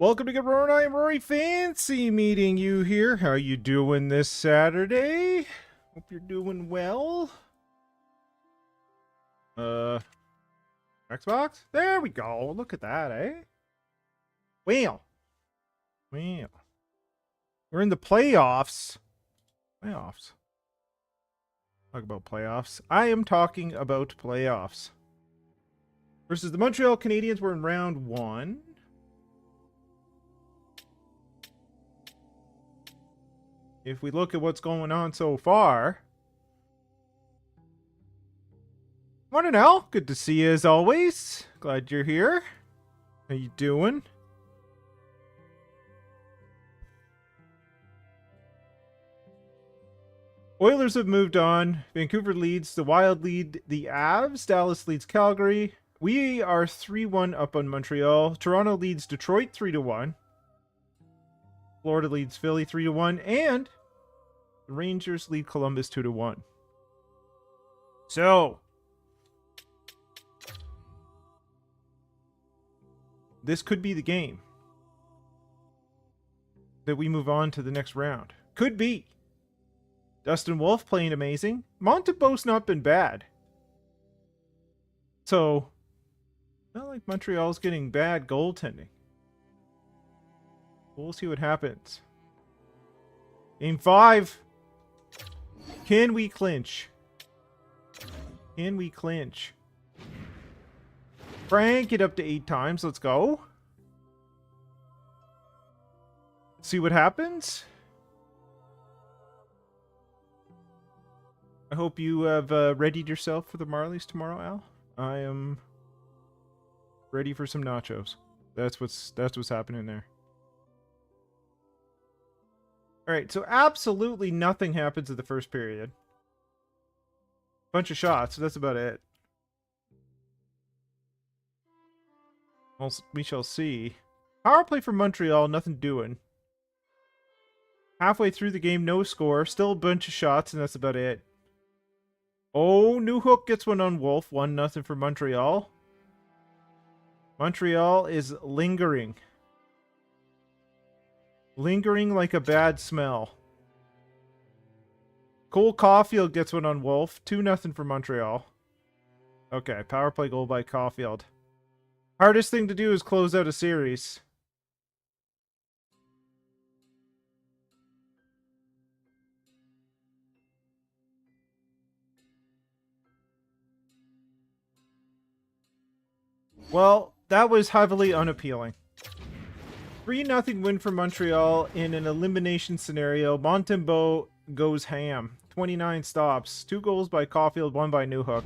Welcome to Good Rory. I am Rory. Fancy meeting you here. How you doing this Saturday? Hope you're doing well. Xbox? There we go. Look at that, eh? Well. We're in the playoffs. Talk about playoffs. I am talking about playoffs. Versus the Montreal Canadiens. We're in round 1. If we look at what's going on so far. Morning, Al. Good to see you as always. Glad you're here. How you doing? Oilers have moved on. Vancouver leads. The Wild lead the Avs. Dallas leads Calgary. We are 3-1 up on Montreal. Toronto leads Detroit 3-1. Florida leads Philly 3-1. And the Rangers lead Columbus 2-1. So, this could be the game that we move on to the next round. Could be. Dustin Wolf playing amazing. Montembeault's not been bad. So, not like Montreal's getting bad goaltending. We'll see what happens. Game 5. Can we clinch? Can we clinch? Crank it up to 8 times. Let's go. See what happens. I hope you have readied yourself for the Marlies tomorrow, Al. I am ready for some nachos. That's what's happening there. Alright, so absolutely nothing happens in the first period. Bunch of shots, that's about it. We shall see. Power play for Montreal, nothing doing. Halfway through the game, no score. Still a bunch of shots, and that's about it. Oh, Newhook gets one on Wolf. 1-0 for Montreal. Montreal is lingering. Lingering like a bad smell. Cole Caulfield gets one on Wolf. 2-0 for Montreal. Okay, power play goal by Caulfield. Hardest thing to do is close out a series. Well, that was heavily unappealing. 3-0 win for Montreal in an elimination scenario. Montembeault goes ham. 29 stops. 2 goals by Caulfield, 1 by Newhook.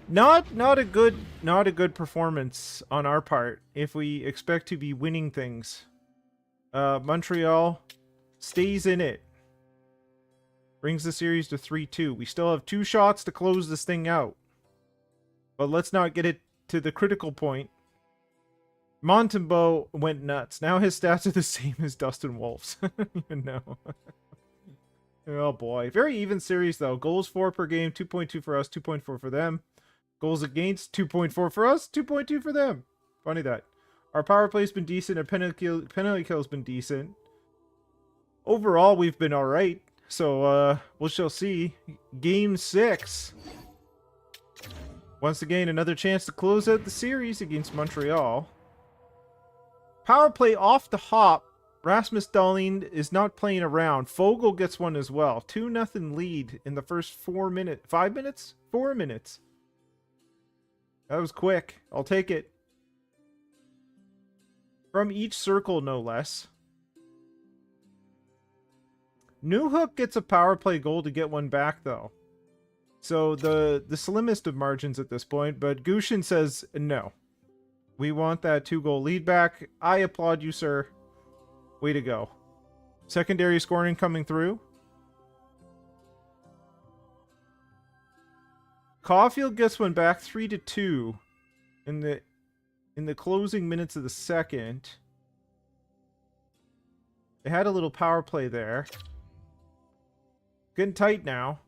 Not a good performance on our part if we expect to be winning things. Montreal stays in it. Brings the series to 3-2. We still have 2 shots to close this thing out. But let's not get it to the critical point. Montembeault went nuts. Now his stats are the same as Dustin Wolf's. You know. Oh boy. Very even series though. Goals for per game, 2.2 for us, 2.4 for them. Goals against, 2.4 for us, 2.2 for them. Funny that. Our power play's been decent, and penalty kill's been decent. Overall, we've been alright. So, we shall see. Game 6. Once again, another chance to close out the series against Montreal. Power play off the hop. Rasmus Dahlin is not playing around. Fogle gets one as well. 2-0 lead in the first 4 minutes. 5 minutes? 4 minutes. That was quick. I'll take it. From each circle, no less. Newhook gets a power play goal to get one back, though. So the slimmest of margins at this point, but Gushin says no. We want that 2-goal lead back. I applaud you, sir. Way to go. Secondary scoring coming through. Caulfield gets one back 3-2 in the closing minutes of the second. They had a little power play there. Getting tight now.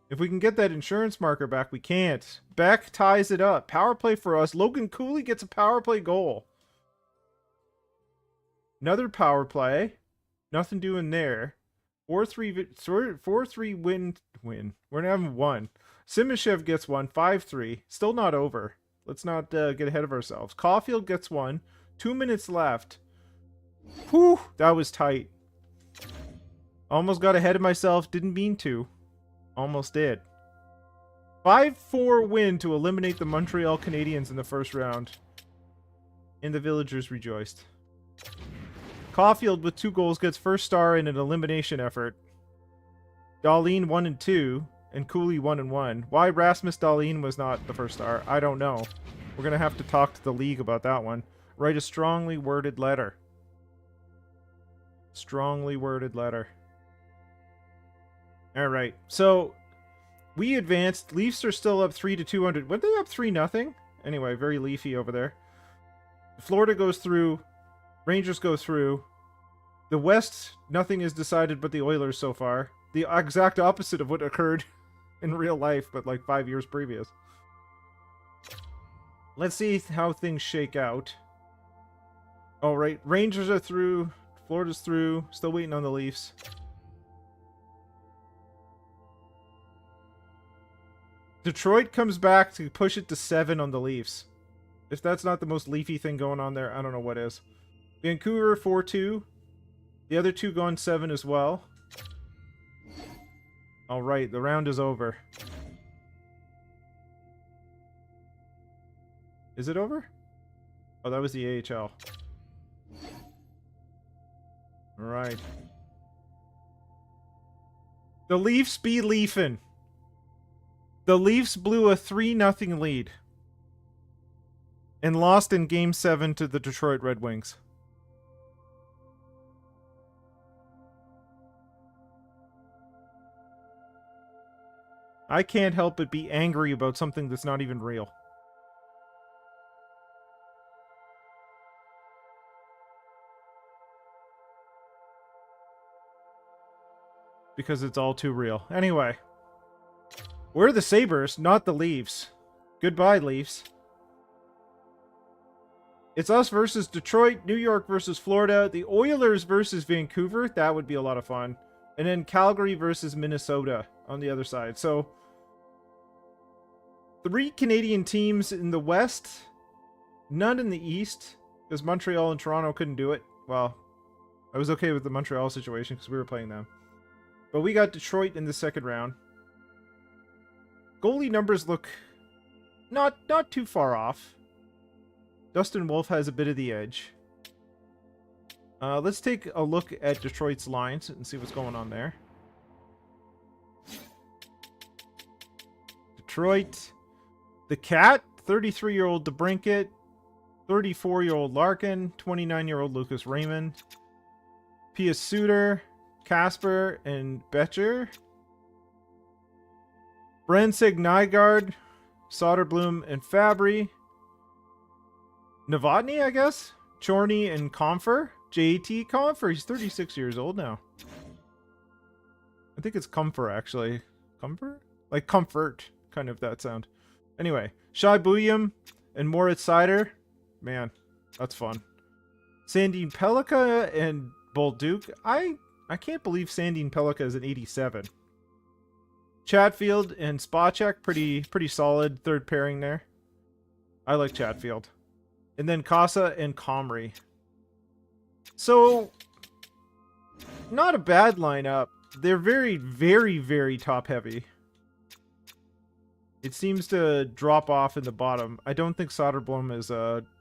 If we can get that insurance marker back, we can't. Beck ties it up. Power play for us. Logan Cooley gets a power play goal. Another power play. Nothing doing there. 4-3 win. We're not having one. Simashev gets one. 5-3. Still not over. Let's not get ahead of ourselves. Caulfield gets one. 2 minutes left. Whew, that was tight. Almost got ahead of myself. Didn't mean to. Almost did. 5-4 win to eliminate the Montreal Canadiens in the first round. And the villagers rejoiced. Caulfield with 2 goals gets first star in an elimination effort. Dahlin 1 and 2, and Cooley 1 and 1. Why Rasmus Dahlin was not the first star, I don't know. We're gonna have to talk to the league about that one. Write a strongly worded letter. Strongly worded letter. All right, so we advanced. Leafs are still up 3-200. Weren't they up 3-0? Anyway, very leafy over there. Florida goes through. Rangers go through. The West, nothing is decided but the Oilers so far. The exact opposite of what occurred in real life, but like 5 years previous. Let's see how things shake out. All right, Rangers are through. Florida's through. Still waiting on the Leafs. Detroit comes back to push it to 7 on the Leafs. If that's not the most leafy thing going on there, I don't know what is. Vancouver 4-2. The other 2 gone 7 as well. All right, the round is over. Is it over? Oh, that was the AHL. All right. The Leafs be leafin'. The Leafs blew a 3-0 lead and lost in Game 7 to the Detroit Red Wings. I can't help but be angry about something that's not even real. Because it's all too real. Anyway. We're the Sabres, not the Leafs. Goodbye, Leafs. It's us versus Detroit, New York versus Florida, the Oilers versus Vancouver. That would be a lot of fun. And then Calgary versus Minnesota on the other side. So, 3 Canadian teams in the West, none in the East, because Montreal and Toronto couldn't do it. Well, I was okay with the Montreal situation because we were playing them. But we got Detroit in the second round. Goalie numbers look not too far off. Dustin Wolf has a bit of the edge. Let's take a look at Detroit's lines and see what's going on there. Detroit. The Cat, 33-year-old DeBrincat, 34-year-old Larkin, 29-year-old Lucas Raymond, Pia Suter, Casper, and Betcher. Brensig, Nygaard, Soderblom, and Fabry. Novotny, I guess? Chorney and Comfer. JT Comfer. He's 36 years old now. I think it's Comfer, actually. Comfer? Like comfort. Kind of that sound. Anyway. Shai Buyam and Moritz Seider. Man, that's fun. Sandine Pellikka and Bolduc. I can't believe Sandine Pellikka is an 87. Chatfield and Spacek, pretty solid third pairing there. I like Chatfield. And then Casa and Comrie. So, not a bad lineup. They're very, very, very top heavy. It seems to drop off in the bottom. I don't think Soderblom is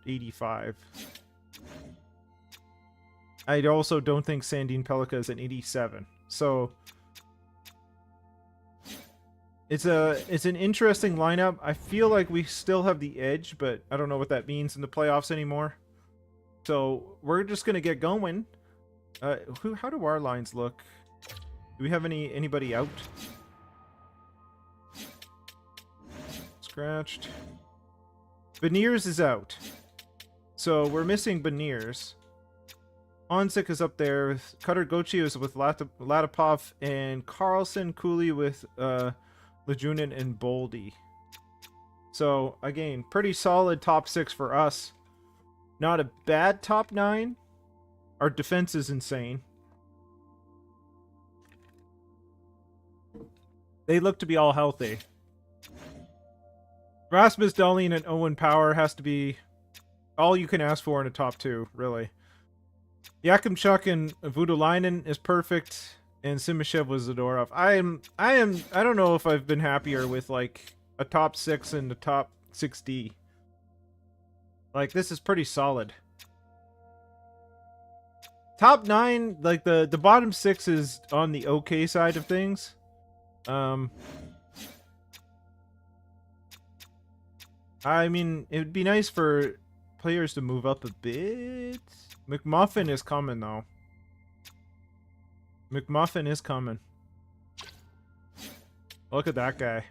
85. I also don't think Sandine Pellikka is an 87. So, it's an interesting lineup. I feel like we still have the edge, but I don't know what that means in the playoffs anymore. So we're just gonna get going. How do our lines look? Do we have anybody out? Scratched. Beniers is out. So we're missing Beniers. Onsic is up there. Cutter Gochi is with Latipov, and Carlson Cooley with Lejunin and Boldy. So, again, pretty solid top 6 for us. Not a bad top 9. Our defense is insane. They look to be all healthy. Rasmus Dahlin and Owen Power has to be all you can ask for in a top 2, really. Yakimchuk and Voutilainen is perfect, and Simashev was Zadorov. I don't know if I've been happier with like a top 6 and a top 6D. Like, this is pretty solid. Top 9, like the bottom 6 is on the okay side of things. I mean, it would be nice for players to move up a bit. McMuffin is coming, though. McMuffin is coming. Look at that guy.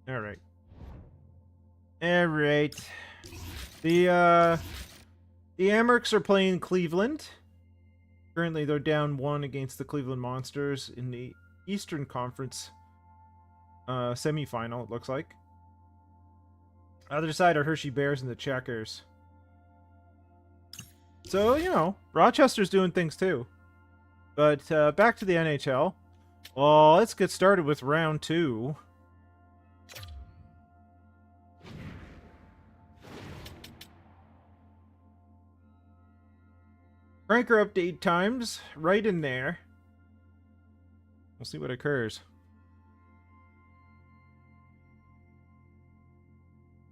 Alright. Alright. The Amerks are playing Cleveland. Currently, they're down 1 against the Cleveland Monsters in the Eastern Conference semifinal, it looks like. Other side are Hershey Bears and the Checkers. So, you know, Rochester's doing things too. But back to the NHL. Well, let's get started with round 2. Ranker update times, right in there. We'll see what occurs.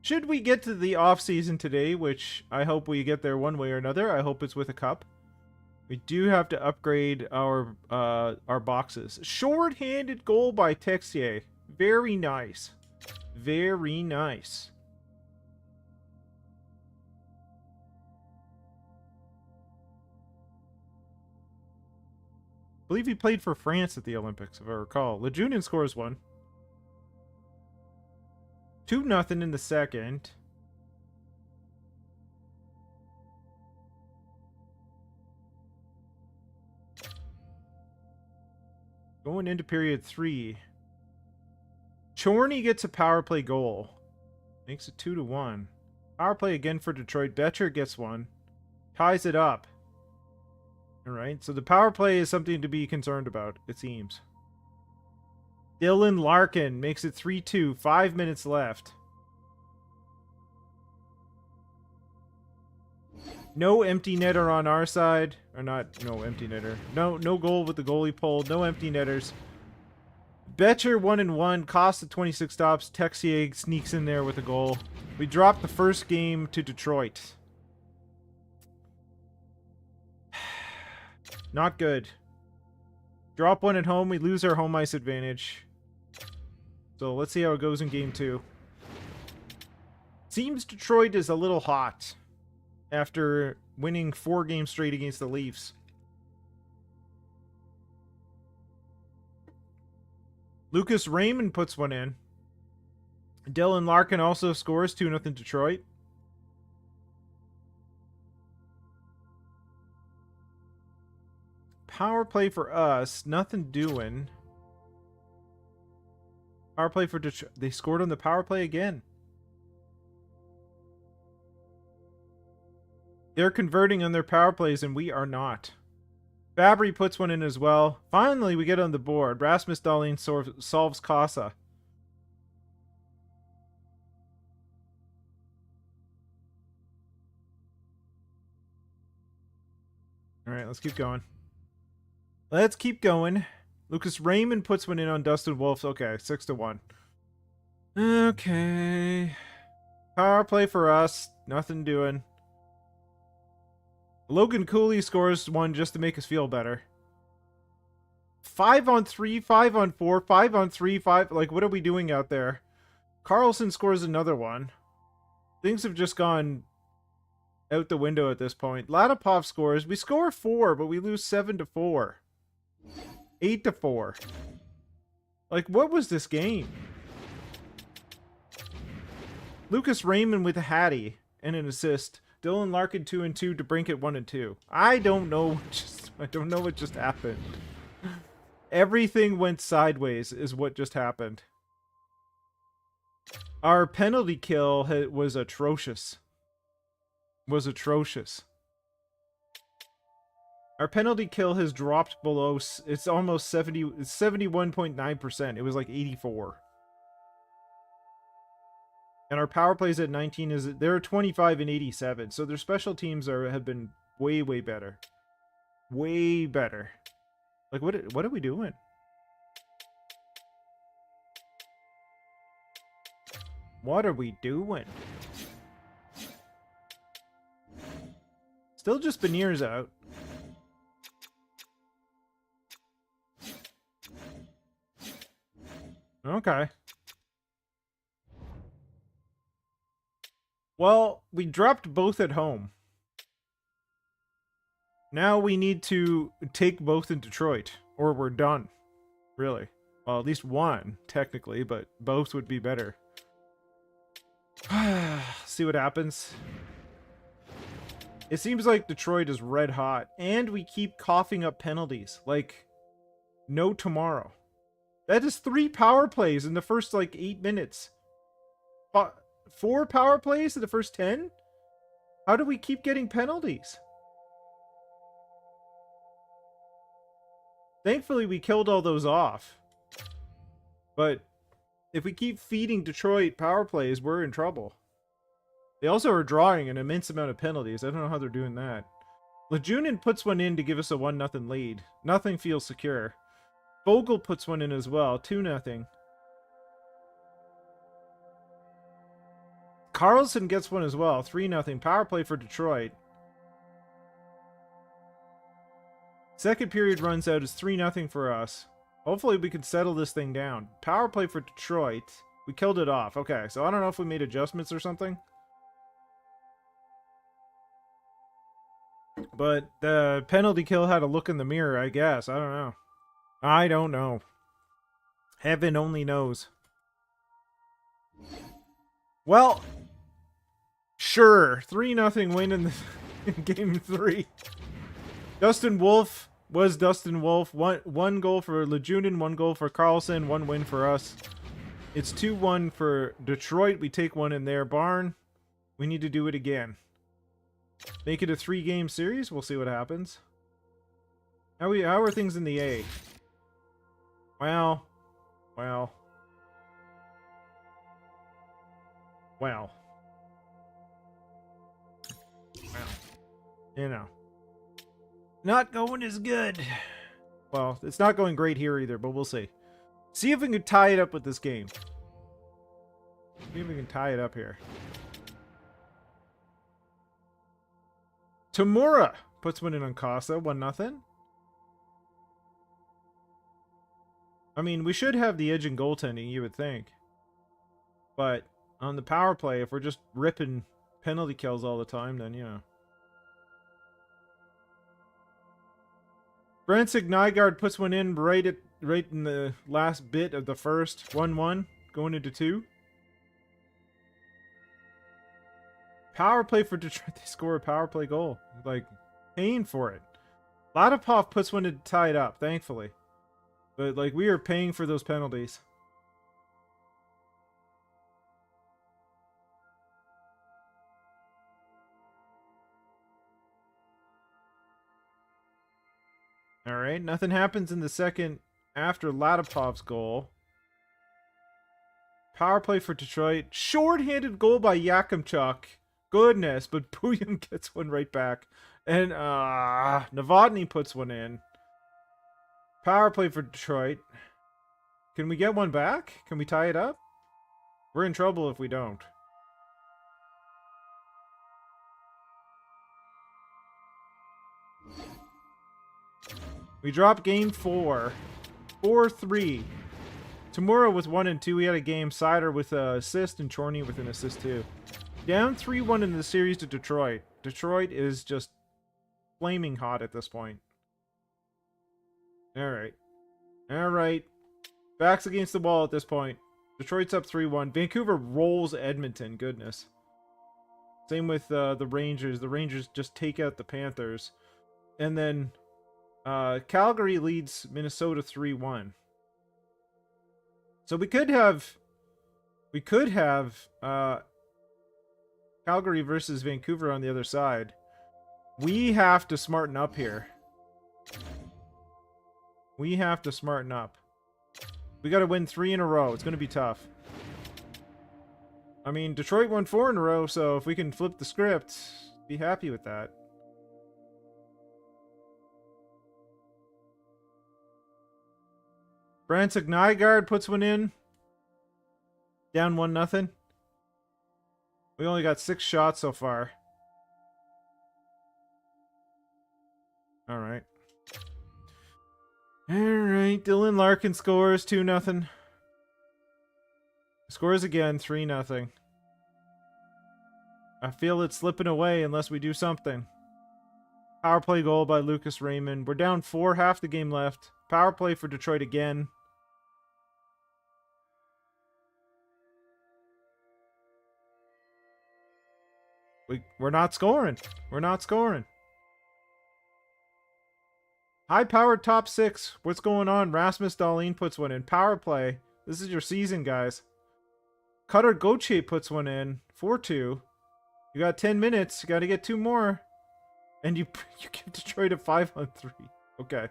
Should we get to the off-season today, which I hope we get there one way or another, I hope it's with a cup, we do have to upgrade our boxes. Short-handed goal by Texier. Very nice. Very nice. I believe he played for France at the Olympics, if I recall. Lejunin scores 1. 2-0 in the second. Going into period 3. Chorney gets a power play goal. Makes it 2-1. Power play again for Detroit. Betcher gets 1. Ties it up. Alright, so the power play is something to be concerned about, it seems. Dylan Larkin makes it 3-2. 5 minutes left. No empty netter on our side. Or not, no empty netter. No goal with the goalie pulled. No empty netters. Betcher 1-1. Cost of 26 stops. Texier sneaks in there with a goal. We dropped the first game to Detroit. Not good. Drop 1 at home. We lose our home ice advantage. So let's see how it goes in game 2. Seems Detroit is a little hot after winning 4 games straight against the Leafs. Lucas Raymond puts 1 in. Dylan Larkin also scores 2-0 Detroit. Power play for us. Nothing doing. Power play for Detroit. They scored on the power play again. They're converting on their power plays, and we are not. Fabry puts 1 in as well. Finally, we get on the board. Rasmus Dahlin solves Casa. All right, let's keep going. Let's keep going. Lucas Raymond puts 1 in on Dustin Wolf. Okay, 6-1. Okay. Power play for us. Nothing doing. Logan Cooley scores 1 just to make us feel better. 5-on-3, 5-on-4, 5-on-3, 5. Like, what are we doing out there? Carlson scores another 1. Things have just gone out the window at this point. Latipov scores. We score 4, but we lose 7-4. 8-4. Like, what was this game? Lucas Raymond with a hattie and an assist. Dylan Larkin 2-2 to Brinkett 1-2. I don't know what just happened. Everything went sideways is what just happened. Our penalty kill was atrocious. was atrocious. Our penalty kill has dropped below, it's almost 70, it's 71.9%. It was like 84. And our power plays at 19 they're 25 and 87. So their special teams have been way, way better. Way better. Like, what are we doing? What are we doing? Still just Beniers out. Okay. Well, we dropped both at home. Now we need to take both in Detroit, or we're done. Really. Well, at least one, technically, but both would be better. See what happens. It seems like Detroit is red hot, and we keep coughing up penalties. Like, no tomorrow. That is 3 power plays in the first, like, 8 minutes. 4 power plays in the first 10? How do we keep getting penalties? Thankfully, we killed all those off. But if we keep feeding Detroit power plays, we're in trouble. They also are drawing an immense amount of penalties. I don't know how they're doing that. Lejunin puts one in to give us a 1-0 lead. Nothing feels secure. Vogel puts one in as well. 2-0. Carlson gets one as well. 3-0. Power play for Detroit. Second period runs out. It's 3-0 for us. Hopefully we can settle this thing down. Power play for Detroit. We killed it off. Okay, so I don't know if we made adjustments or something. But the penalty kill had a look in the mirror, I guess. I don't know. I don't know. Heaven only knows. Well, sure. 3-0 win in game 3. Dustin Wolf was Dustin Wolf. One goal for Lejunin, 1 goal for Carlson, 1 win for us. It's 2-1 for Detroit. We take 1 in their barn. We need to do it again. Make it a 3-game series. We'll see what happens. How are things in the A? Well. You know. Not going as good. Well, it's not going great here either, but we'll see. See if we can tie it up with this game. See if we can tie it up here. Tamura puts one in on Costa. 1-0. I mean, we should have the edge in goaltending, you would think. But on the power play, if we're just ripping penalty kills all the time, then, you know. Brensik Nygaard puts one in right in the last bit of the first. 1-1, going into 2. Power play for Detroit. They score a power play goal. Like, paying for it. Ladapov puts one to tie it up, thankfully. But, like, we are paying for those penalties. Alright, nothing happens in the second after Ladapov's goal. Power play for Detroit. Short-handed goal by Yakimchuk. Goodness, but Puyan gets one right back. And Novotny puts one in. Power play for Detroit. Can we get one back? Can we tie it up? We're in trouble if we don't. We drop game 4. 4-3. Tamura with 1 and 2. We had a game. Sider with an assist and Chorney with an assist too. Down 3-1 in the series to Detroit. Detroit is just flaming hot at this point. Alright. Alright. Backs against the wall at this point. Detroit's up 3-1. Vancouver rolls Edmonton. Goodness. Same with the Rangers. The Rangers just take out the Panthers. And then Calgary leads Minnesota 3-1. So we could have Calgary versus Vancouver on the other side. We have to smarten up here. We have to smarten up. We got to win 3 in a row. It's going to be tough. I mean, Detroit won 4 in a row, so if we can flip the script, be happy with that. Branson Nygaard puts one in. Down 1-0. We only got 6 shots so far. Alright. Alright, Dylan Larkin scores 2-0. Scores again, 3-0. I feel it's slipping away unless we do something. Power play goal by Lucas Raymond. We're down 4, half the game left. Power play for Detroit again. We're not scoring. We're not scoring. High-powered top 6. What's going on? Rasmus Dahlin puts one in. Power play. This is your season, guys. Cutter Gauthier puts one in. 4-2. You got 10 minutes. You got to get 2 more. And you give Detroit a 5-on-3. Okay.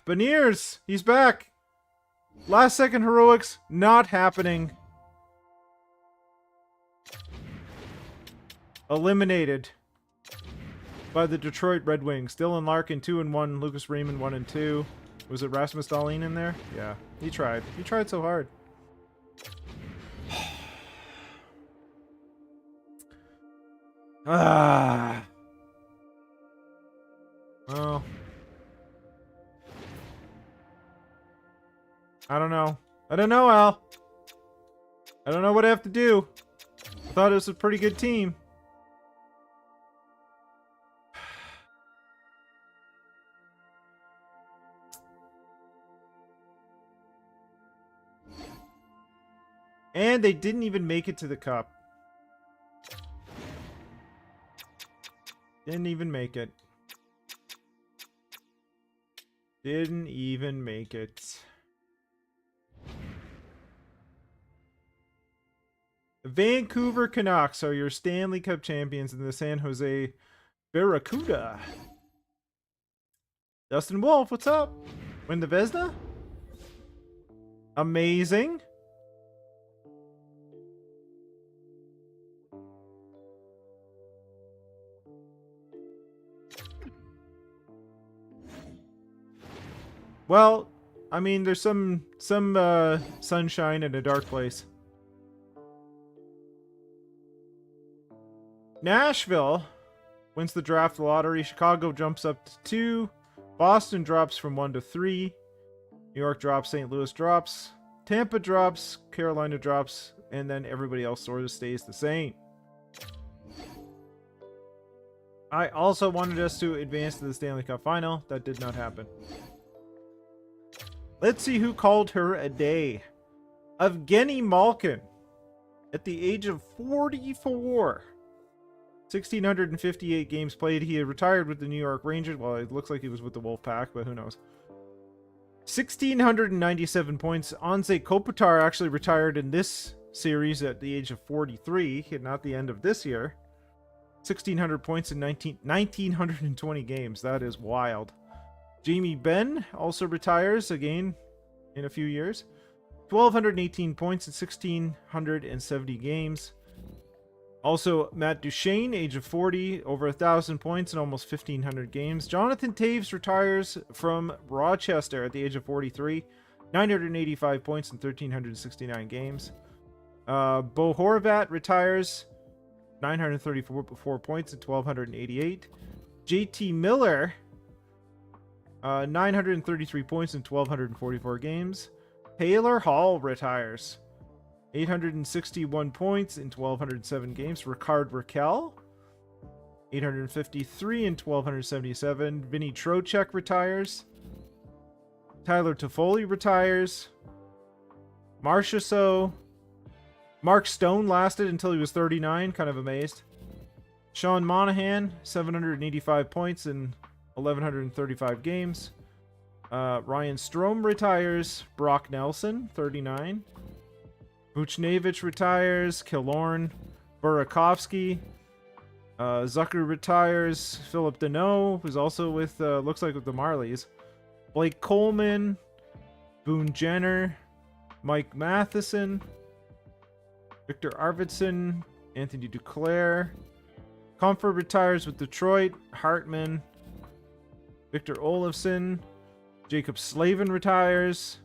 Beniers. He's back. Last second heroics. Not happening. Eliminated by the Detroit Red Wings. Dylan Larkin 2-1. Lucas Raymond 1-2. Was it Rasmus Dahlin in there? Yeah, he tried. He tried so hard. Well, I don't know. I don't know, Al. I don't know what I have to do. I thought it was a pretty good team. And they didn't even make it to the cup. Didn't even make it. Didn't even make it. The Vancouver Canucks are your Stanley Cup champions in the San Jose Barracuda. Dustin Wolf, what's up? Win the Vezina? Amazing. Well, I mean, there's some sunshine in a dark place. Nashville wins the draft lottery. Chicago jumps up to 2. Boston drops from 1 to 3. New York drops. St. Louis drops. Tampa drops. Carolina drops. And then everybody else sort of stays the same. I also wanted us to advance to the Stanley Cup final. That did not happen. Let's see who called her a day. Evgeny Malkin. At the age of 44. 1,658 games played. He had retired with the New York Rangers. Well, it looks like he was with the Wolfpack, but who knows. 1,697 points. Anze Kopitar actually retired in this series at the age of 43, not the end of this year. 1,600 points in 1,920 games. That is wild. Jamie Benn also retires again in a few years. 1,218 points in 1,670 games. Also, Matt Duchene, age of 40, over 1,000 points in almost 1,500 games. Jonathan Toews retires from Rochester at the age of 43. 985 points in 1,369 games. Bo Horvat retires. 934 points in 1,288. JT Miller, 933 points in 1,244 games. Taylor Hall retires. 861 points in 1,207 games. Ricard Raquel, 853 in 1,277. Vinny Trocheck retires. Tyler Toffoli retires. Marchessault. Mark Stone lasted until he was 39. Kind of amazed. Sean Monahan, 785 points in 1,135 games. Ryan Strome retires. Brock Nelson, 39. Buchnevich retires. Killorn. Burakovsky. Zucker retires. Philip Deneau, who's also with, looks like with the Marlies. Blake Coleman. Boone Jenner. Mike Matheson. Victor Arvidsson. Anthony Duclair. Comfort retires with Detroit. Hartman. Victor Olofsson. Jacob Slavin retires.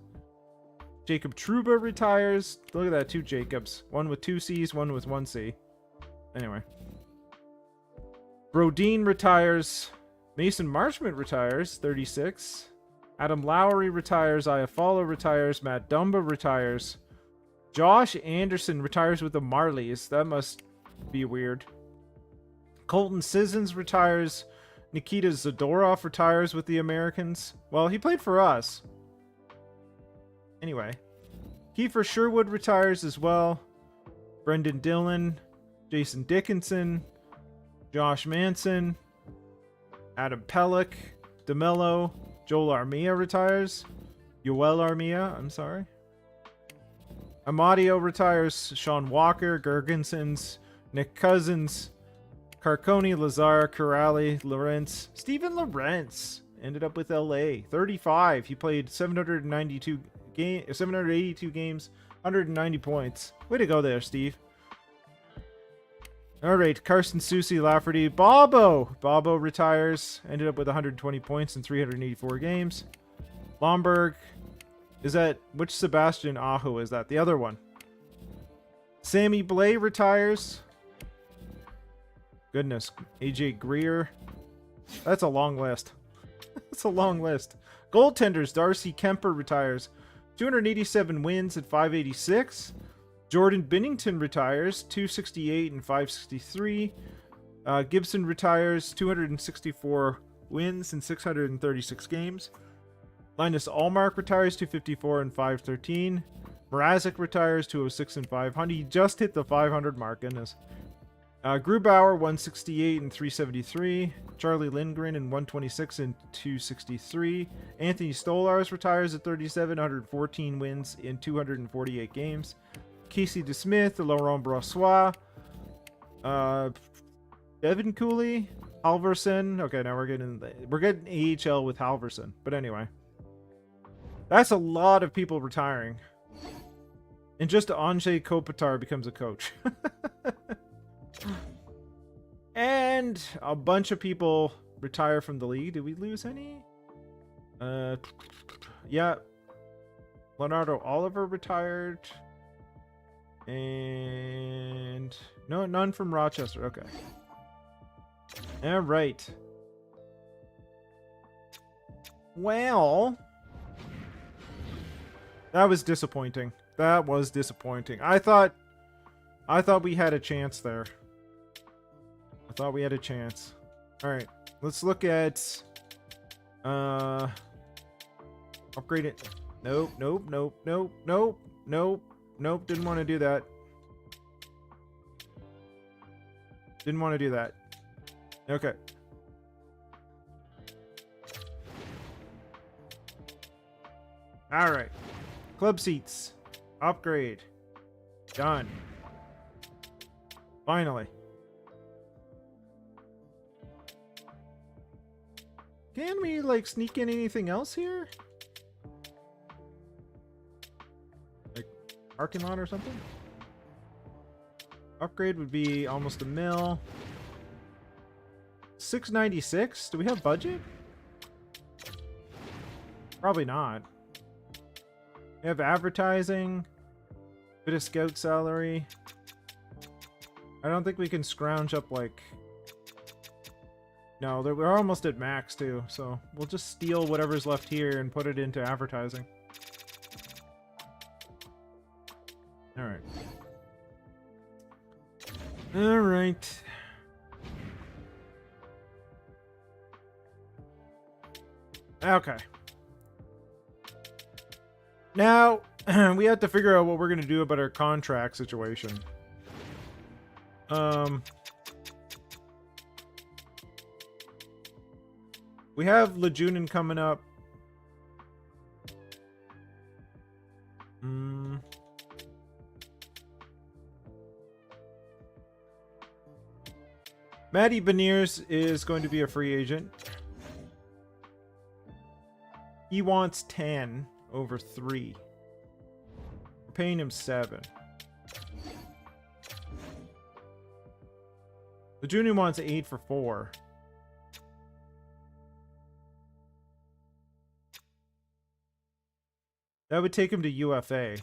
Jacob Truba retires. Look at that, 2 Jacobs. One with 2 C's, one with 1 C. Anyway. Brodeen retires. Mason Marchment retires, 36. Adam Lowry retires. Iafallo retires. Matt Dumba retires. Josh Anderson retires with the Marlies. That must be weird. Colton Sissons retires. Nikita Zadorov retires with the Americans. Well, he played for us. Anyway. Kiefer Sherwood retires as well. Brendan Dillon. Jason Dickinson. Josh Manson. Adam Pellick. DeMello. Joel Armia retires. Yoel Armia, I'm sorry. Amadio retires. Sean Walker. Gergensons. Nick Cousins. Carconi, Lazar, Corrali, Lawrence. Steven Lawrence ended up with LA. 35. He played 782 games, 190 points. Way to go there, Steve. All right, Carson Soucy, Lafferty, Bobo retires. Ended up with 120 points in 384 games. Lomberg. Is that, which Sebastian Aho is that? The other one. Sammy Blay retires. Goodness. AJ Greer. That's a long list. That's a long list. Goaltenders. Darcy Kemper retires. 287 wins at 586. Jordan Binnington retires. 268 and 563. Gibson retires. 264 wins in 636 games. Linus Allmark retires. 254 and 513. Mrazek retires. 206 and 500. He just hit the 500 mark. Goodness. Grubauer, 168 and 373. Charlie Lindgren in 126 and 263. Anthony Stolarz retires at 37, 114 wins in 248 games. Casey DeSmith, Laurent Brossois. Devin Cooley, Halverson. Okay, now we're getting AHL with Halverson. But anyway. That's a lot of people retiring. And just Andrzej Kopitar becomes a coach. And a bunch of people retire from the league. Did we lose any? Yeah. Leonardo Oliver retired. And no, none from Rochester. Okay. All right. Well, that was disappointing. That was disappointing. I thought we had a chance there. I thought we had a chance. All right, let's look at upgrade it. Nope. Didn't want to do that. Okay. All right. Club seats. Upgrade. Done. Finally. Can we, like, sneak in anything else here? Like, parking lot or something? Upgrade would be almost $1 million. 696? Do we have budget? Probably not. We have advertising. Bit of scout salary. I don't think we can scrounge up, like... No, we're almost at max, too, so we'll just steal whatever's left here and put it into advertising. Alright. Alright. Okay. Now, we have to figure out what we're going to do about our contract situation. We have Lejunin coming up. Matty Beniers is going to be a free agent. He wants 10 over 3. We're paying him 7. The junior wants 8 for 4. That would take him to UFA.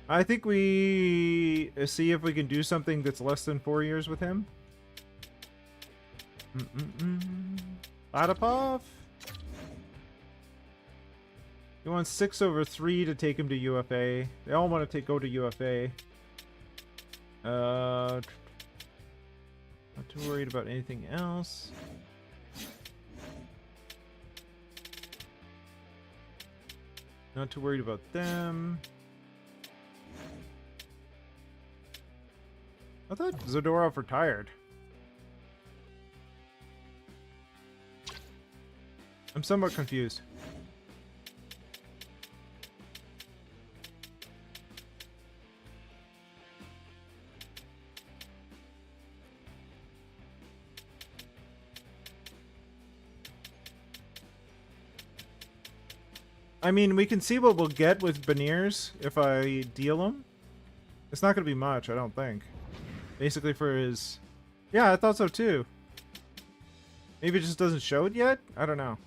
I think we see if we can do something that's less than 4 years with him. Ladapov. He wants 6 over 3 to take him to UFA. They all want to go to UFA. Not too worried about anything else. Not too worried about them. I thought Zadorov retired. I'm somewhat confused. I mean, we can see what we'll get with Beniers if I deal him. It's not going to be much, I don't think. Basically for his... Yeah, I thought so too. Maybe it just doesn't show it yet? I don't know.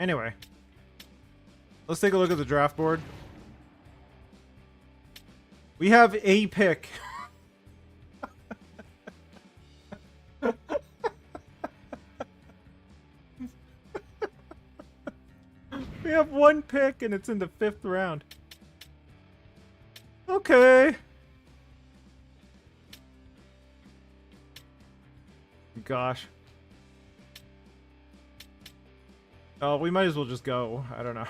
Anyway. Let's take a look at the draft board. We have a pick. We have 1 pick and it's in the 5th round. Okay. Gosh. Oh, we might as well just go. I don't know.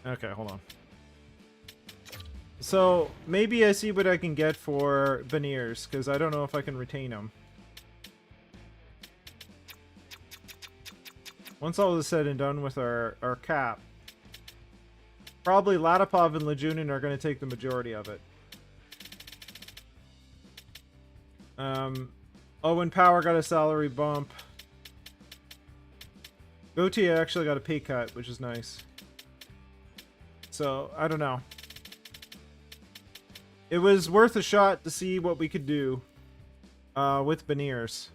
Okay, hold on. So, maybe I see what I can get for Beniers, because I don't know if I can retain him. Once all is said and done with our cap, probably Ladapov and Lejunin are going to take the majority of it. Owen Power got a salary bump. Gauthier actually got a pay cut, which is nice. So, I don't know. It was worth a shot to see what we could do with Beniers,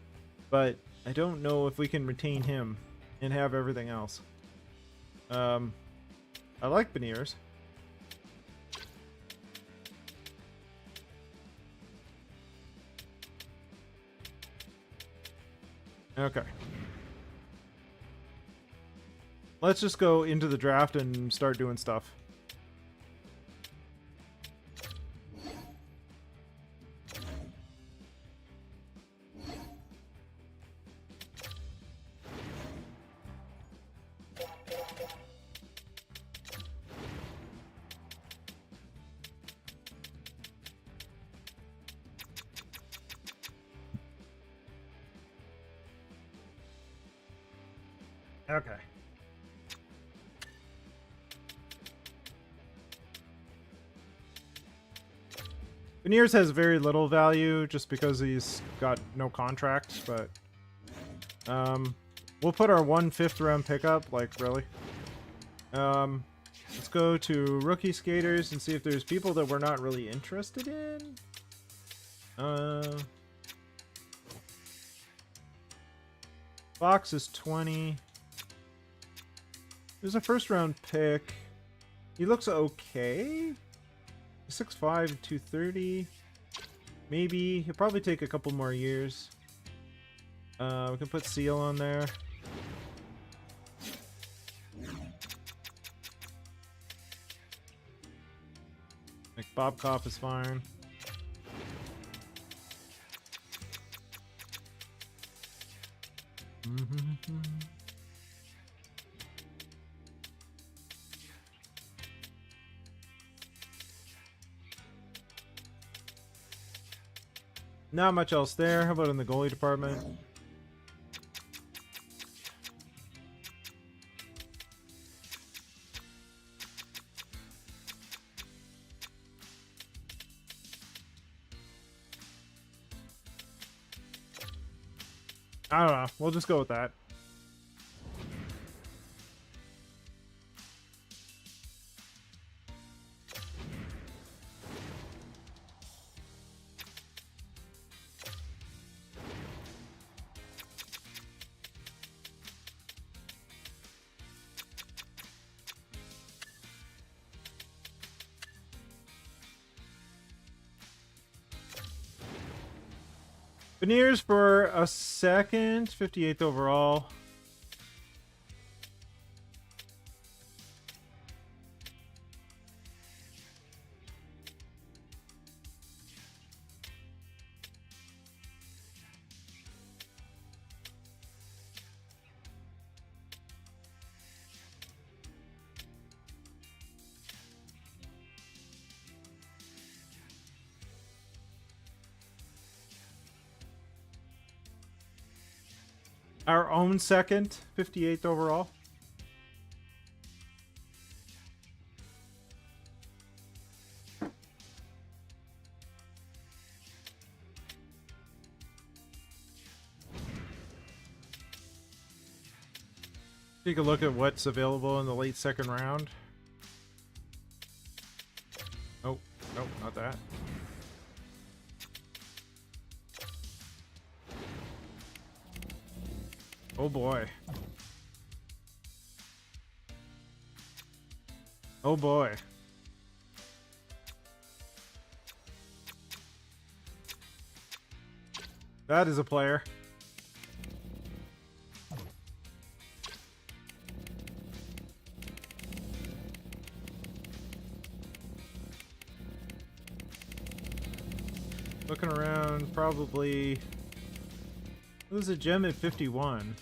but I don't know if we can retain him and have everything else. I like Beniers. Okay. Let's just go into the draft and start doing stuff. Okay. Beniers has very little value just because he's got no contract, but we'll put our 1 5th-round pickup, like, really. Let's go to rookie skaters and see if there's people that we're not really interested in. Fox is 20. There's a 1st-round pick. He looks okay. 6'5", 230. Maybe he'll probably take a couple more years. We can put Seal on there. Like Bob Kopp is fine. Not much else there. How about in the goalie department? I don't know. We'll just go with that. Veneers for a second, 58th overall. Our own second, 58th overall. Take a look at what's available in the late second round. Oh, nope, not that. Oh boy. Oh boy. That is a player. Looking around, probably... This is a gem at 51.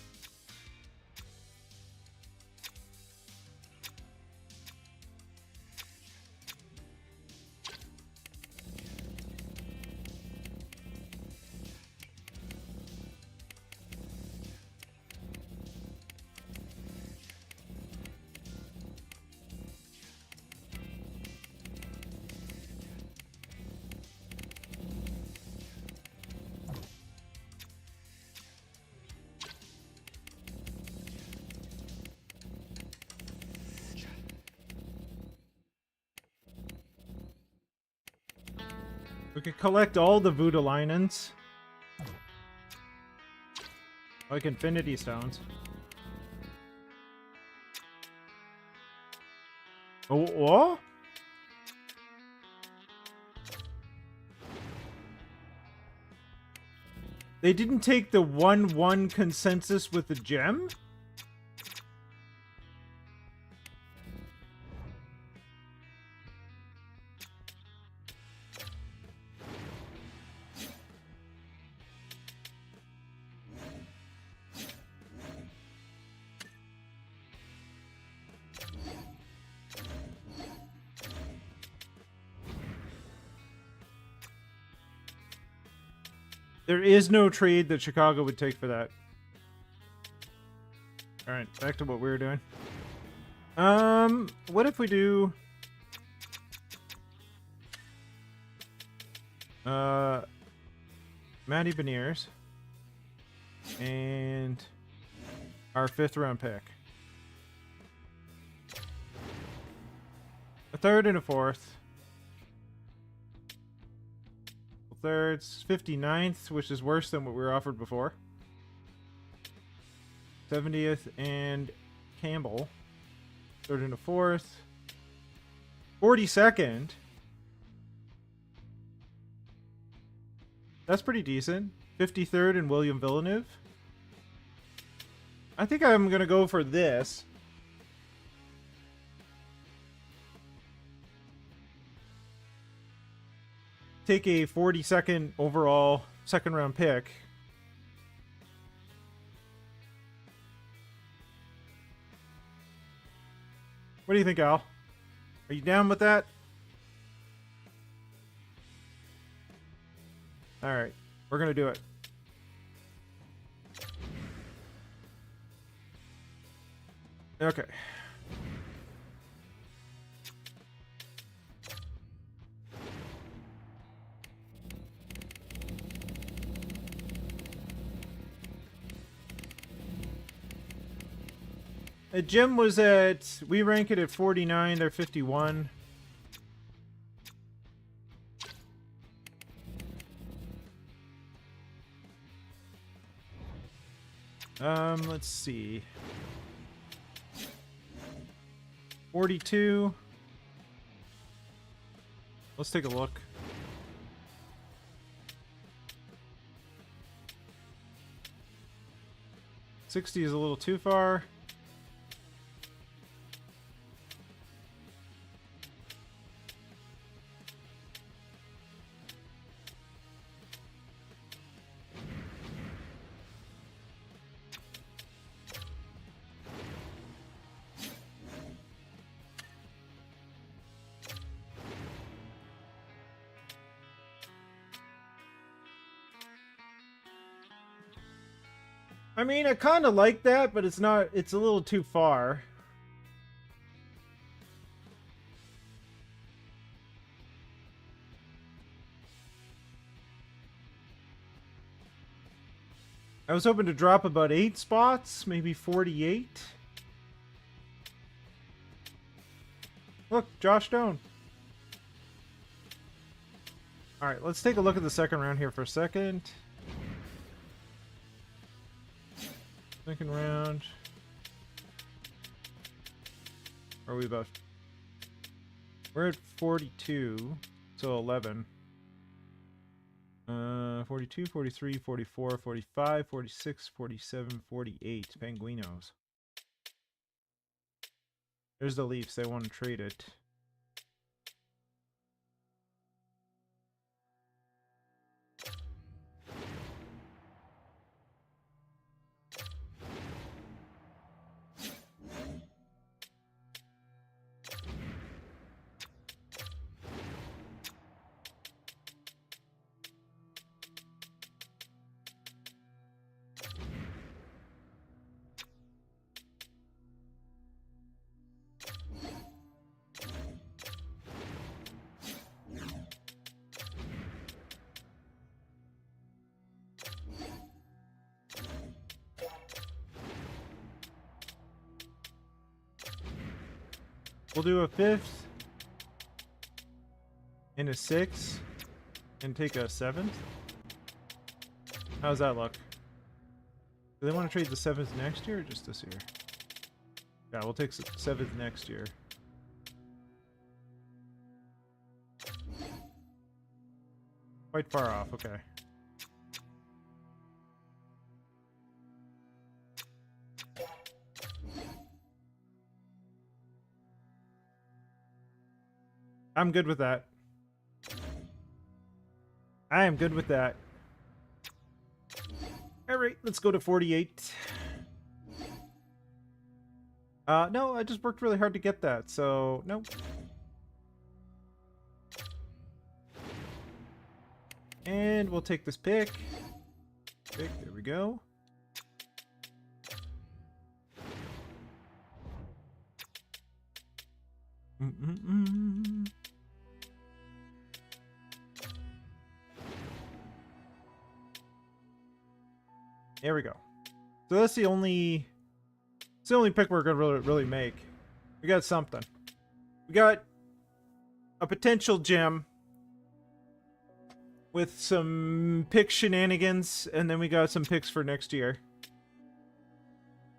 We could collect all the Voodoo-Linens. Like Infinity Stones. Oh, what? They didn't take the 1-1 consensus with the gem? There is no trade that Chicago would take for that. Alright, back to what we were doing. What if we do... Matty Beniers. And... our 5th round pick. A 3rd and a 4th. Thirds, 59th, which is worse than what we were offered before. 70th and Campbell. 3rd and a 4th. 42nd. That's pretty decent. 53rd and William Villeneuve. I think I'm going to go for this. Take a 42nd overall second round pick. What do you think, Al? Are you down with that? Alright, we're going to do it. Okay. Jim was at, we rank it at 49, they're 51. Let's see. 42. Let's take a look. $60 is a little too far. I mean, I kind of like that, but it's not, it's a little too far. I was hoping to drop about 8 spots, maybe 48. Look, Josh Stone. Alright, let's take a look at the second round here for a second. Second round. Where are we about? We're at 42, so 11. 42, 43, 44, 45, 46, 47, 48. Penguinos. There's the Leafs. They want to trade it. We'll do a 5th and a 6th and take a 7th. How's that look? Do they want to trade the 7th next year or just this year? Yeah, we'll take 7th next year. Quite far off, okay. I'm good with that. I am good with that. Alright, let's go to 48. No, I just worked really hard to get that, so nope. And we'll take this pick. There we go. There we go. So that's the only pick we're gonna really make. We got something. We got a potential gem with some pick shenanigans, and then we got some picks for next year,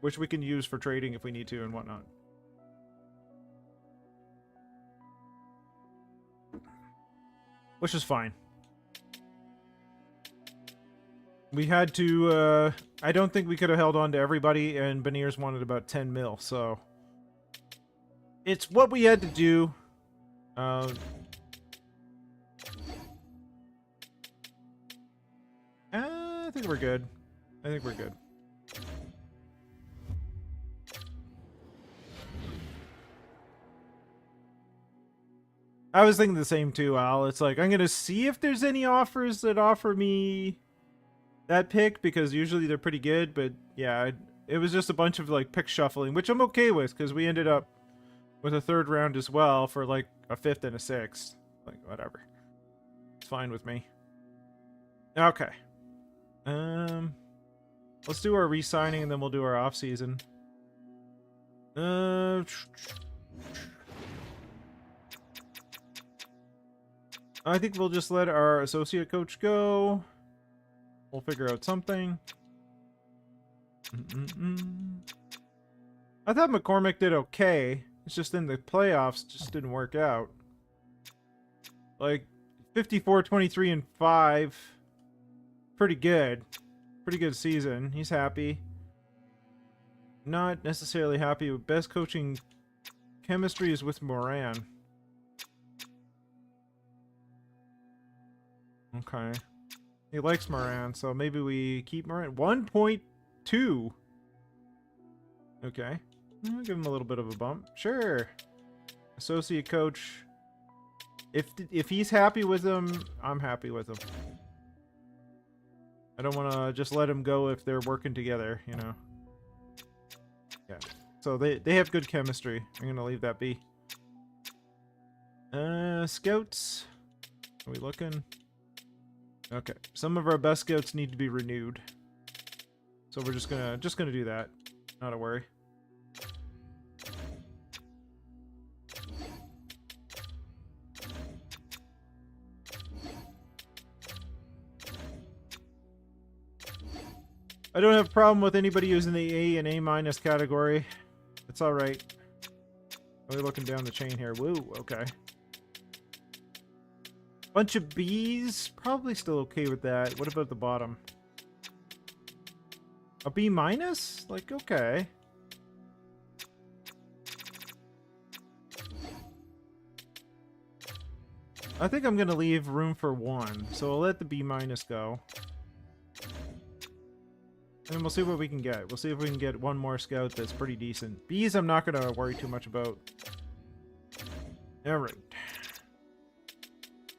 which we can use for trading if we need to and whatnot. Which is fine. We had to, I don't think we could have held on to everybody, and Beniers wanted about 10 mil, so it's what we had to do. I think we're good. I think we're good. I was thinking the same too, Al. It's like, I'm going to see if there's any offers that offer me that pick, because usually they're pretty good, but yeah, it was just a bunch of like pick shuffling, which I'm okay with, because we ended up with a third round as well for like a fifth and a sixth. Like, whatever. It's fine with me. Okay. Let's do our re-signing and then we'll do our off-season. I think we'll just let our associate coach go. We'll figure out something. I thought McCormick did okay. It's just in the playoffs, just didn't work out. Like, 54, 23, and 5. Pretty good. Pretty good season. He's happy. Not necessarily happy with best coaching chemistry is with Moran. Okay. He likes Moran, so maybe we keep Moran. 1.2. Okay. I'll give him a little bit of a bump. Sure. Associate coach. If he's happy with him, I'm happy with him. I don't want to just let him go if they're working together, you know. Yeah. So they have good chemistry. I'm going to leave that be. Scouts. Are we looking? Okay. Some of our best scouts need to be renewed. So we're just gonna do that. Not a worry. I don't have a problem with anybody using the A and A- category. It's alright. Are we looking down the chain here? Woo, okay. Bunch of B's? Probably still okay with that. What about the bottom? A B-? Like, okay. I think I'm gonna leave room for 1. So I'll let the B- go. And we'll see what we can get. We'll see if we can get one more scout that's pretty decent. B's I'm not going to worry too much about. Alright.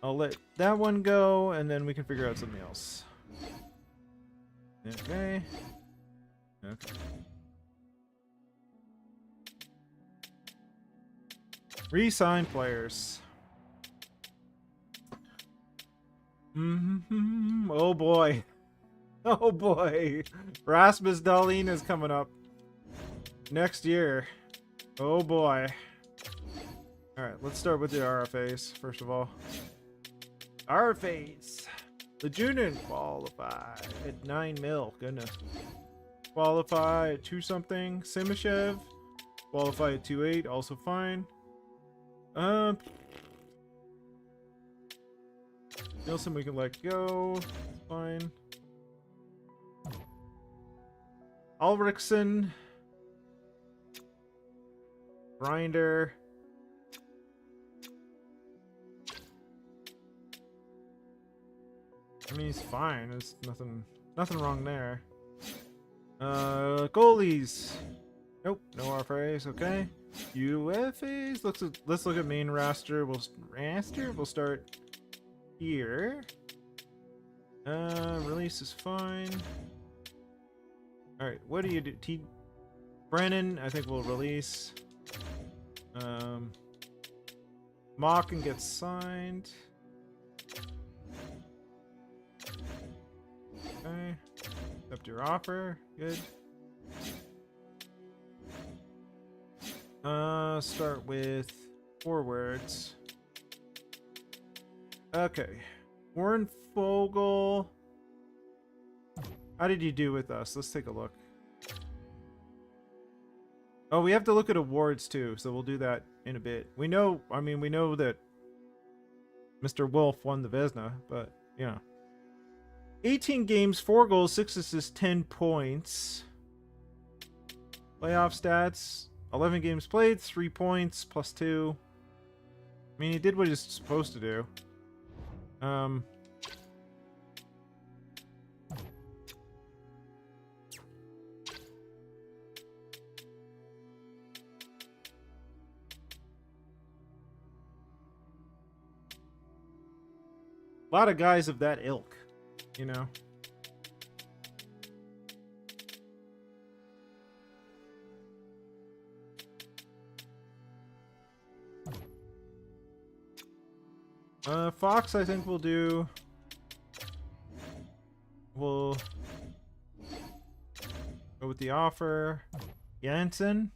I'll let that one go, and then we can figure out something else. Okay. Okay. Re-sign players. Oh boy. Oh boy, Rasmus Dahlin is coming up next year. Oh boy. Alright, let's start with the RFAs, first of all. RFAs. Lejunin qualified at 9 mil, goodness. Qualify at 2 something. Simashev, qualify at 2.8, also fine. Nielsen we can let go, it's fine. Ulrichsen, Grinder, I mean he's fine. There's nothing wrong there. Goalies. Nope, no RFAs. Okay. UFAs. Let's look at main roster. We'll start here. Release is fine. Alright, what do you do? Brennan, I think we'll release. Mock and get signed. Okay. Accept your offer. Good. Start with forwards. Okay. Warren Fogle. How did you do with us? Let's take a look. Oh, we have to look at awards too, so we'll do that in a bit. We know that Mr. Wolf won the Vezina, but, you know. 18 games, 4 goals, 6 assists, 10 points. Playoff stats, 11 games played, 3 points, plus 2. I mean, he did what he's supposed to do. A lot of guys of that ilk, you know. Fox, I think we'll do. We'll go with the offer. Jansen.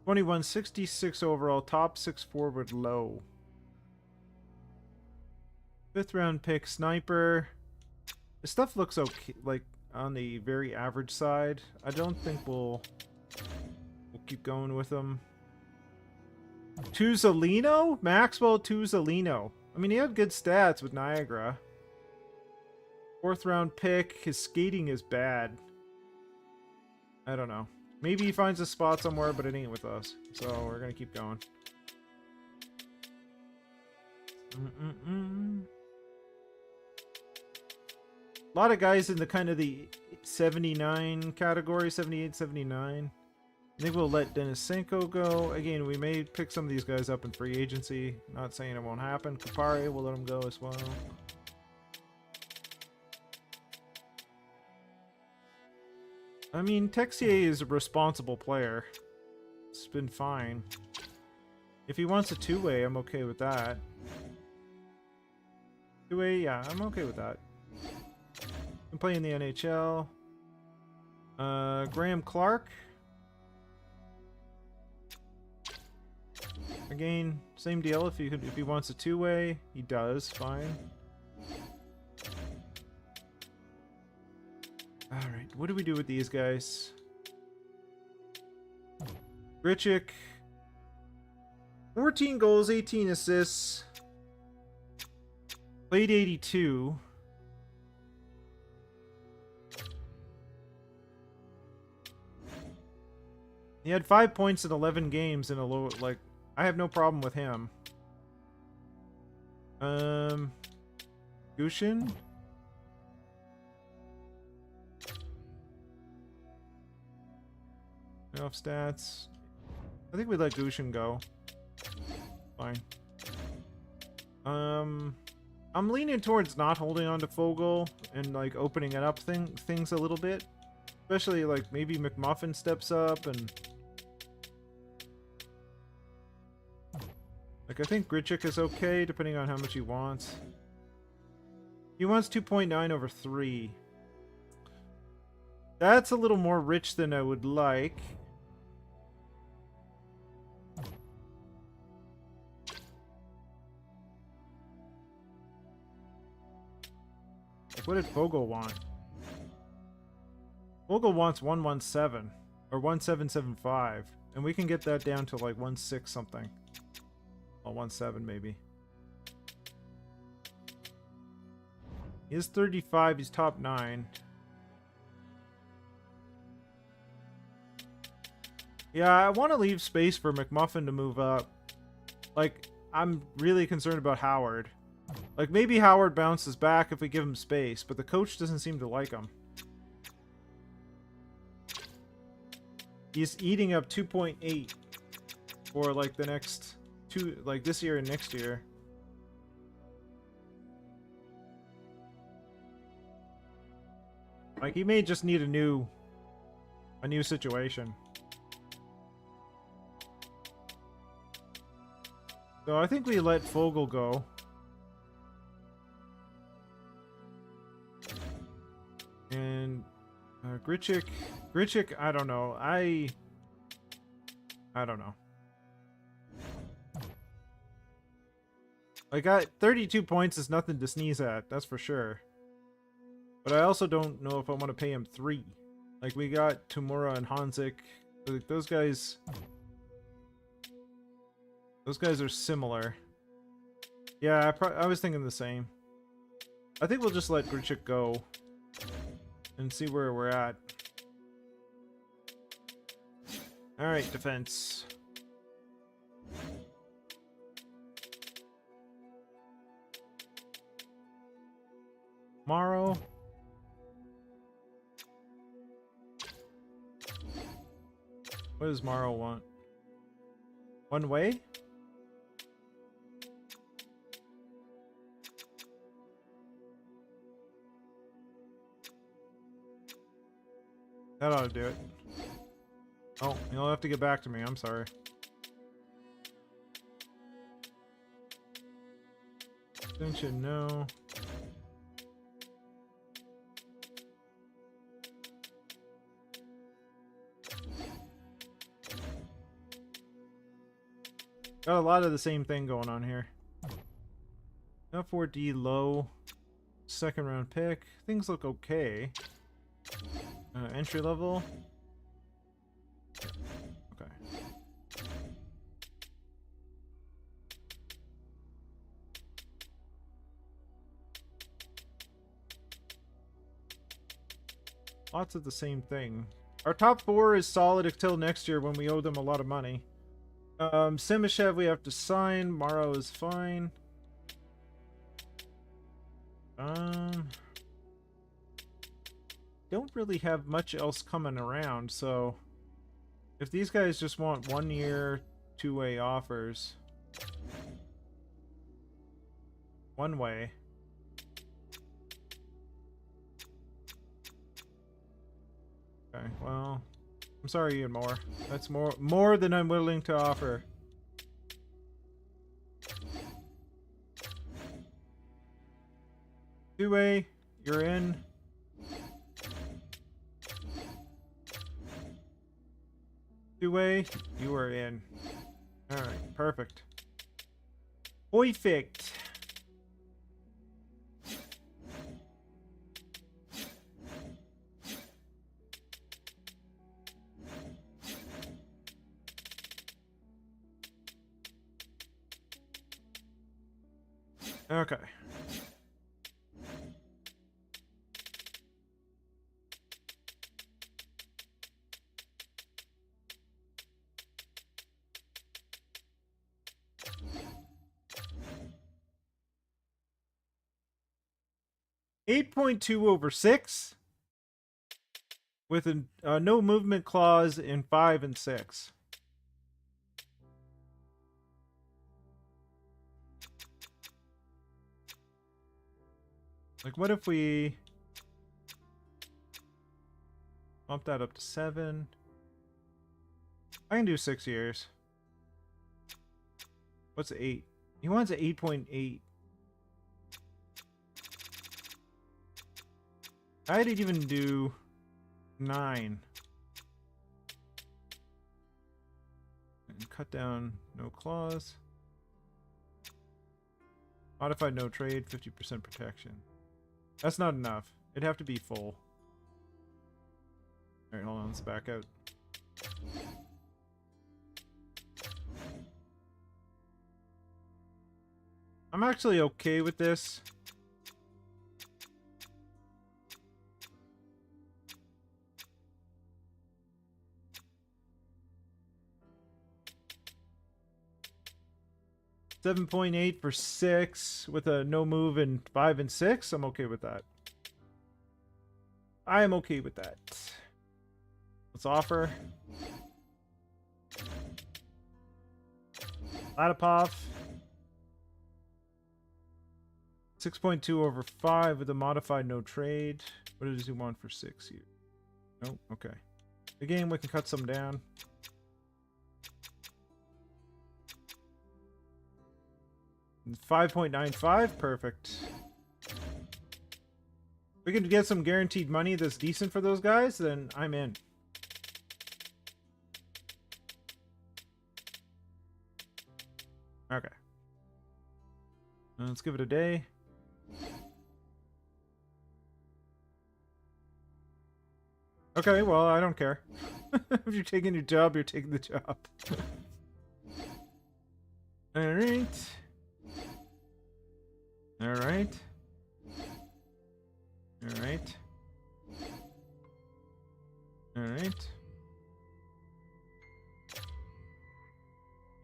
2166 overall, top 6 forward, low. 5th round pick, sniper. This stuff looks okay, like on the very average side. I don't think we'll keep going with them. Tuzolino? Maxwell Tuzolino. I mean, he had good stats with Niagara. 4th round pick. His skating is bad. I don't know. Maybe he finds a spot somewhere, but it ain't with us. So we're gonna keep going. A lot of guys in the kind of the 79 category, 78, 79. I think we'll let Denisenko go. Again, we may pick some of these guys up in free agency. Not saying it won't happen. Kapari, we'll let him go as well. I mean, Texier is a responsible player. It's been fine. If he wants a two-way, I'm okay with that. Two-way, yeah, I'm okay with that. I'm playing the NHL. Graham Clark. Again, same deal. If he wants a two-way, he does. Fine. All right. What do we do with these guys? Grichuk. 14 goals, 18 assists. Played 82. He had 5 points in 11 games in a low, like, I have no problem with him. Gushin? Enough stats. I think we let Gushin go. Fine. I'm leaning towards not holding on to Fogle and like opening it up things a little bit. Especially like maybe McMuffin steps up and like I think Grichuk is okay depending on how much he wants. He wants 2.9 over 3. That's a little more rich than I would like. Like, what did Fogle want? Fogle wants 117 or 1775, and we can get that down to like 16 something. Well, 17 maybe. He is 35. He's top 9. Yeah, I want to leave space for McMuffin to move up. Like, I'm really concerned about Howard. Like, maybe Howard bounces back if we give him space, but the coach doesn't seem to like him. He's eating up 2.8 for, like, the next like, this year and next year. Like, he may just need a new situation. So I think we let Fogle go. And Grichuk, I don't know. I don't know. Like, 32 points is nothing to sneeze at, that's for sure. But I also don't know if I want to pay him 3. Like, we got Tamura and Hanzik. Like, those guys are similar. Yeah, I was thinking the same. I think we'll just let Grichuk go and see where we're at. Alright, defense. Morrow. What does Morrow want? One way? That ought to do it. Oh, you'll have to get back to me. I'm sorry. Extension, no. Got a lot of the same thing going on here. F4D low. Second round pick. Things look okay. Entry level. Okay. Lots of the same thing. Our top four is solid until next year when we owe them a lot of money. Simashev we have to sign. Morrow is fine. Don't really have much else coming around, so if these guys just want 1 year, two-way offers. One way. Okay, well, I'm sorry, Ian Moore. That's more than I'm willing to offer. Two-way, you're in. Two-way, you are in. Alright, perfect. Perfect. Okay. $8.2/6 with a no movement clause in 5 and 6. Like, what if we bump that up to 7? I can do 6 years. What's 8? He wants 8.8. I'd even do 9. And cut down no clause. Modified no trade, 50% protection. That's not enough. It'd have to be full. Alright, hold on, let's back out. I'm actually okay with this. $7.8 for 6 with a no move in 5 and 6. I'm okay with that. I am okay with that. Let's offer. Latipov. 6.2/5 with a modified no trade. What does he want for 6 here? Oh, okay. Again, we can cut some down. $5.95, perfect. We can get some guaranteed money that's decent for those guys, then I'm in. Okay. Let's give it a day. Okay, well, I don't care. If you're taking your job, you're taking the job. Alright. Alright. Alright. Alright.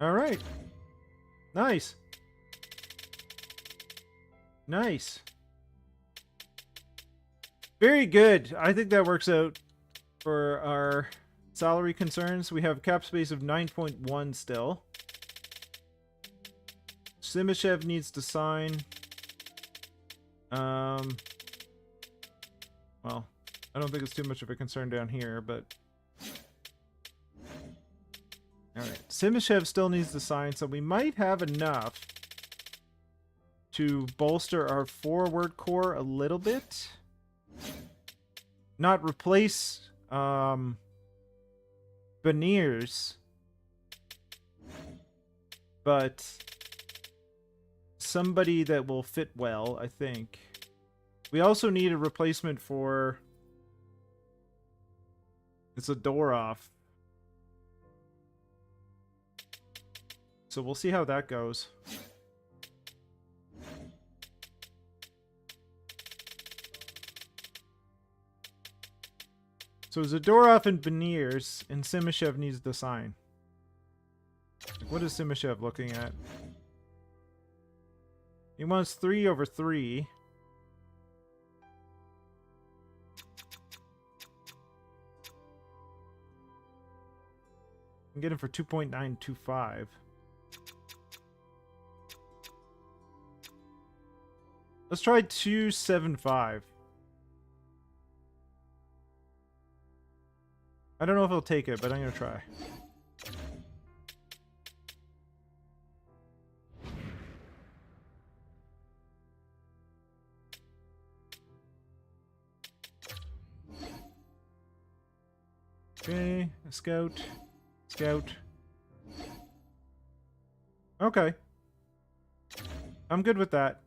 Alright. Nice. Nice. Very good. I think that works out for our salary concerns. We have cap space of 9.1 still. Simishev needs to sign. Well, I don't think it's too much of a concern down here, but... Alright, Simishev still needs to sign, so we might have enough to bolster our forward core a little bit. Not replace, Beniers, but somebody that will fit well, I think. We also need a replacement for... It's a door off. So we'll see how that goes. So Zadorov and Beniers, and Simishev needs to sign. What is Simishev looking at? He wants 3/3. can get him for 2.925. Let's try 275. I don't know if he'll take it, but I'm gonna try. Okay, a scout. Scout. Okay. I'm good with that.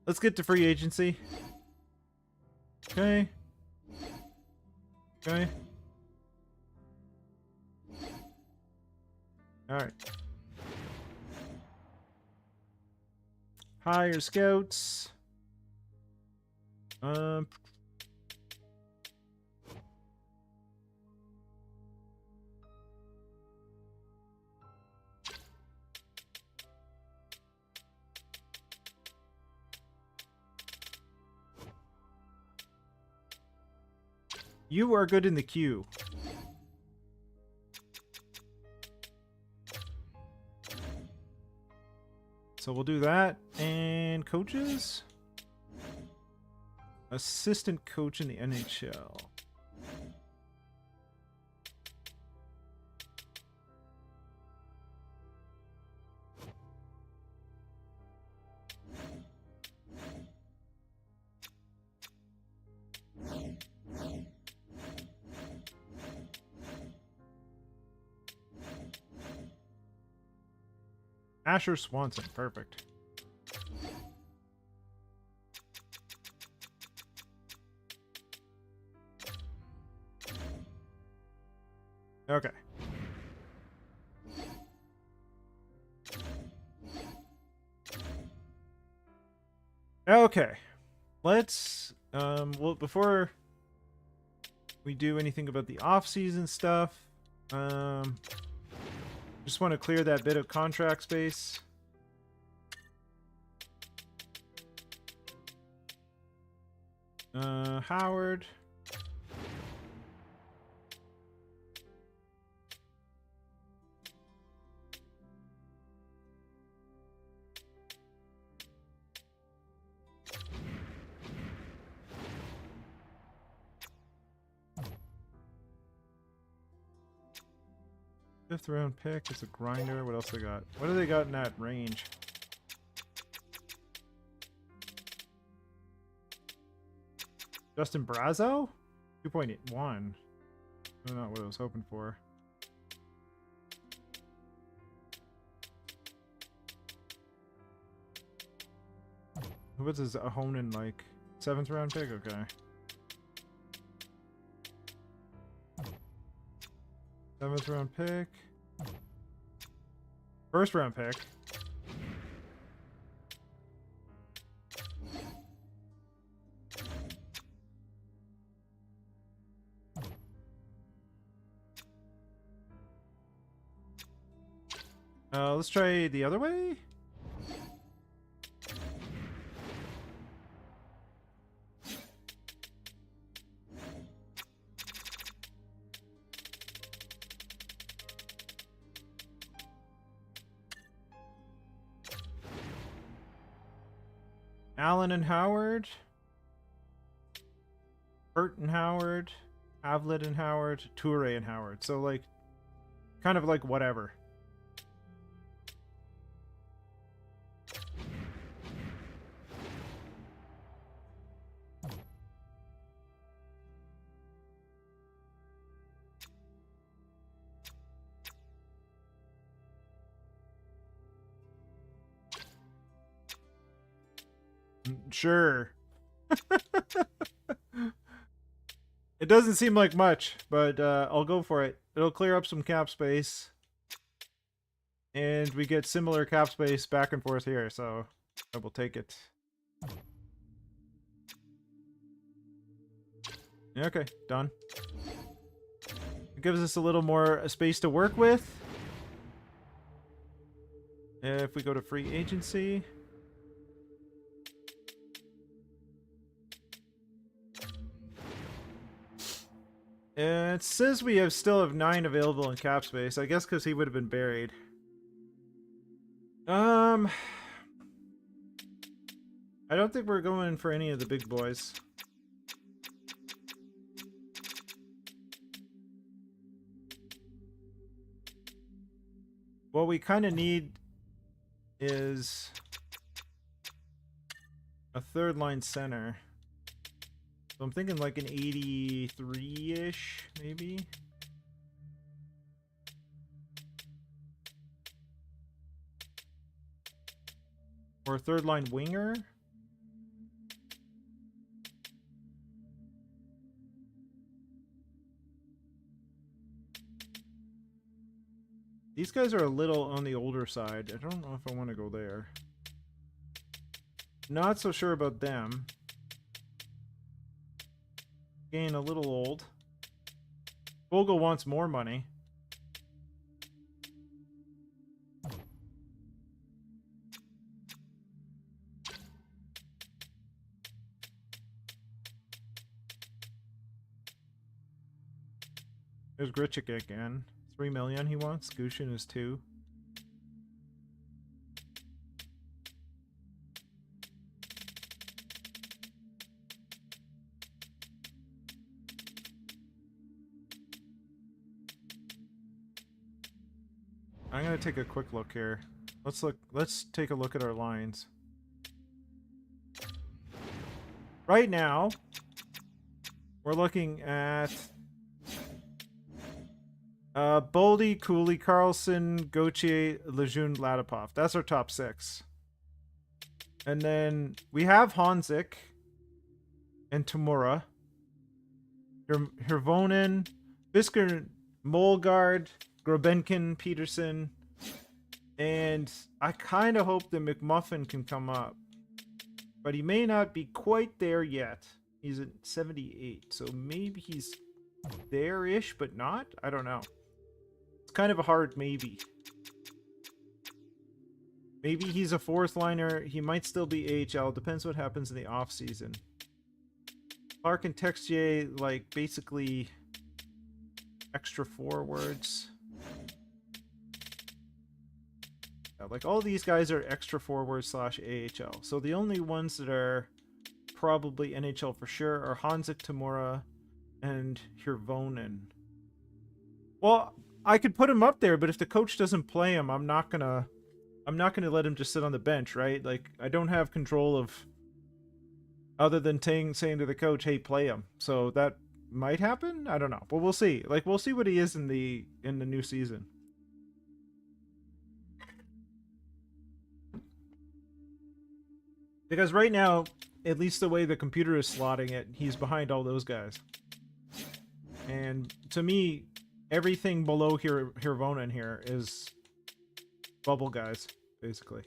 Let's get to free agency. Okay. Okay. Alright. Hire scouts. You are good in the queue. So we'll do that. And coaches? Assistant coach in the NHL. Asher Swanson, perfect. Okay. Okay. Let's well, before we do anything about the off-season stuff, just want to clear that bit of contract space. Howard. Fifth round pick is a grinder. What else they got? What do they got in that range? Justin Brazo? 2.81. Not what I was hoping for. What's his Ahonen like? 7th round pick? Okay. 7th round pick. 1st round pick. Let's try the other way. Allen and Howard. Burt and Howard. Havlet and Howard. Toure and Howard. So, like, kind of like whatever. Sure. It doesn't seem like much, but I'll go for it. It'll clear up some cap space. And we get similar cap space back and forth here, so I will take it. Okay, done. It gives us a little more space to work with. If we go to free agency... It says we still have 9 available in cap space. I guess because he would have been buried. I don't think we're going for any of the big boys. What we kind of need is a third line center. So I'm thinking like an 83-ish, maybe? Or a third line winger? These guys are a little on the older side. I don't know if I want to go there. Not so sure about them. Getting a little old. Vogel wants more money. There's Grichuk again. 3 million he wants. Gushin is 2. I'm gonna take a quick look here. Let's take a look at our lines. Right now, we're looking at Boldy, Cooley, Carlson, Gauthier, Lejeune, Latipov. That's our top 6. And then we have Hanzik and Tamura. Hirvonen, Fisker, Molgard, Grobenkin, Peterson, and I kind of hope that McMuffin can come up. But he may not be quite there yet. He's at 78, so maybe he's there-ish, but not? I don't know. It's kind of a hard maybe. Maybe he's a 4th liner. He might still be AHL. Depends what happens in the off-season. Clark and Texier, like, basically extra forwards. Like, all these guys are extra forward / AHL. So the only ones that are probably NHL for sure are Hanzik, Tamura, and Hirvonen. Well, I could put him up there, but if the coach doesn't play him, I'm not gonna let him just sit on the bench, right? Like, I don't have control of, other than saying to the coach, hey, play him. So that might happen? I don't know. But we'll see. Like, we'll see what he is in the new season. Because right now, at least the way the computer is slotting it, he's behind all those guys. And to me, everything below Hirvonen here is bubble guys, basically.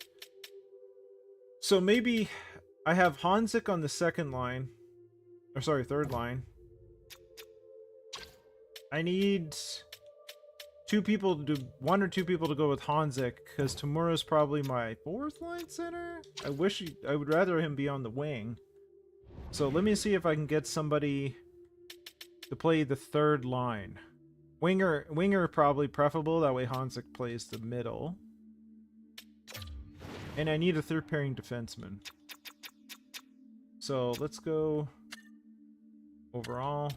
So maybe I have Hanzik on the 2nd line. Or sorry, 3rd line. I need one or two people to go with Hanzik, because Tamura's probably my fourth line center. I would rather him be on the wing. So let me see if I can get somebody to play the third line. Winger probably preferable, that way Hanzik plays the middle. And I need a third pairing defenseman. So let's go overall.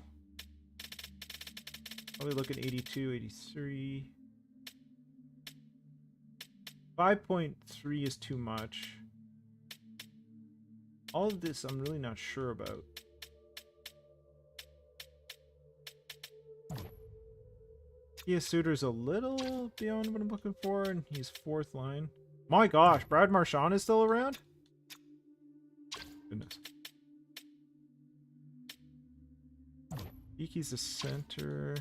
Probably looking 82, 83. 5.3 is too much. All of this I'm really not sure about. Yeah, Suter's a little beyond what I'm looking for, and he's fourth line. My gosh, Brad Marchand is still around? Goodness. Iki's the center.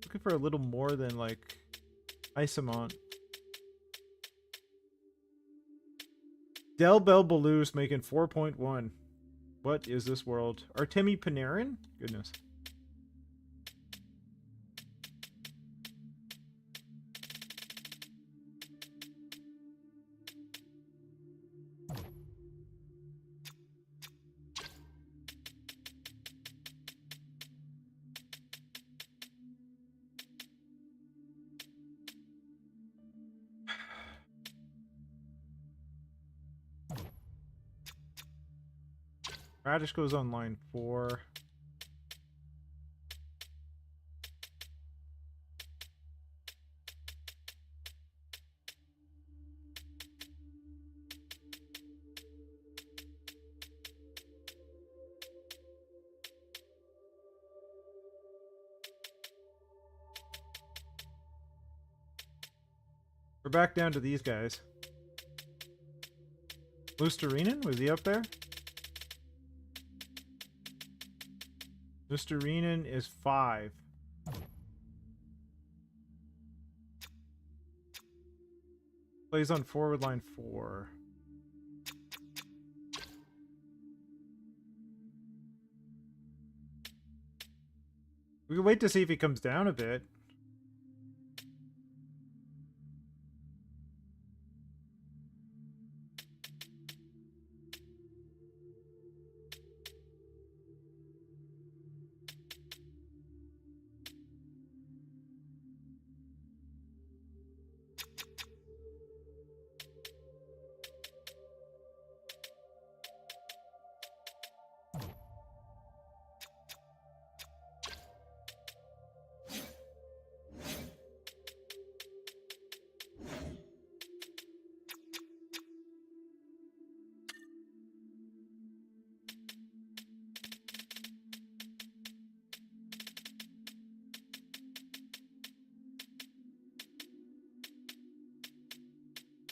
Looking for a little more than, like, Isamont. Del Bel Baloo's making 4.1. What is this world? Artemi Panarin? Goodness. Radish goes on line 4. We're back down to these guys. Lusterinen, was he up there? Lusterinen is 5. Plays on forward line 4. We can wait to see if he comes down a bit.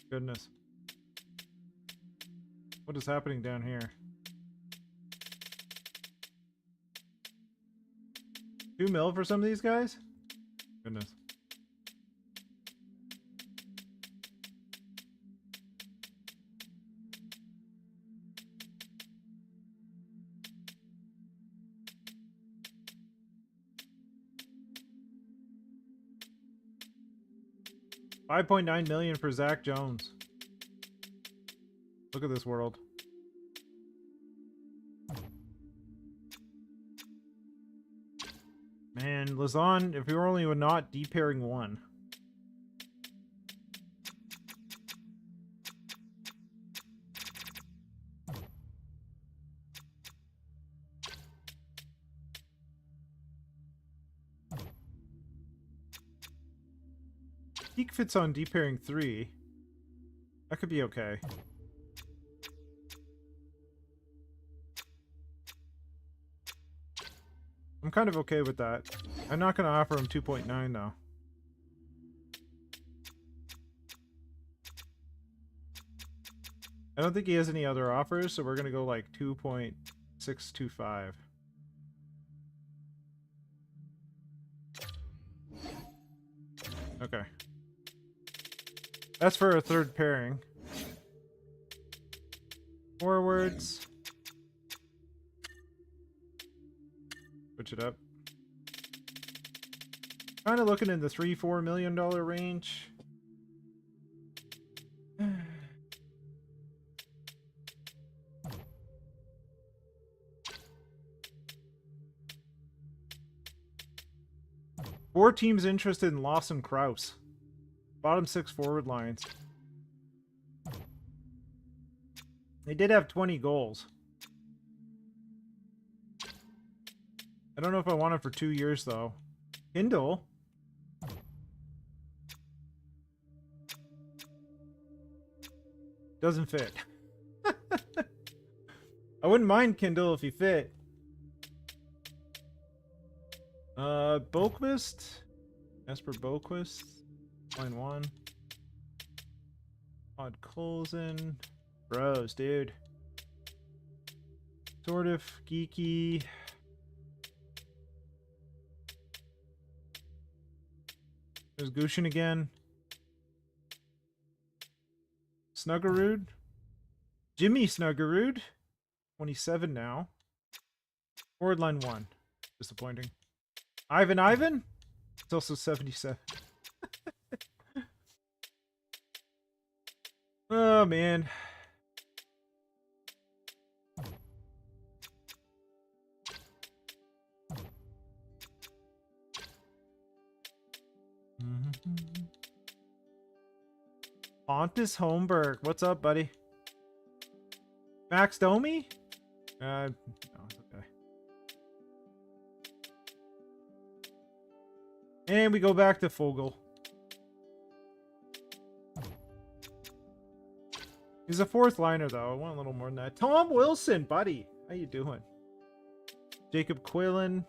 Goodness. What is happening down here? 2 mil for some of these guys? Goodness. $5.9 million for Zach Jones. Look at this world. Man, Lazan, if we were only not D-pairing 1. Peak fits on D-pairing 3. That could be okay. I'm kind of okay with that. I'm not going to offer him 2.9 though. I don't think he has any other offers, so we're going to go like 2.625. Okay. That's for a third pairing. Forwards. Switch it up. Kind of looking in the $3-4 million range. Four teams interested in Lawson Krause. Bottom 6 forward lines. They did have 20 goals. I don't know if I want it for 2 years, though. Kindle? Doesn't fit. I wouldn't mind Kindle if he fit. Boquist? Esper Boquist. Line 1. Odd Colson. Bros, dude. Sort of geeky. There's Gushin again. Snuggerud. Jimmy Snuggerud. 27 now. Forward line 1. Disappointing. Ivan? It's also 77. Oh, man. Pontus Holmberg. What's up, buddy? Max Domi? No, it's okay. And we go back to Fogel. He's a fourth liner, though. I want a little more than that. Tom Wilson, buddy. How you doing? Jacob Quillen.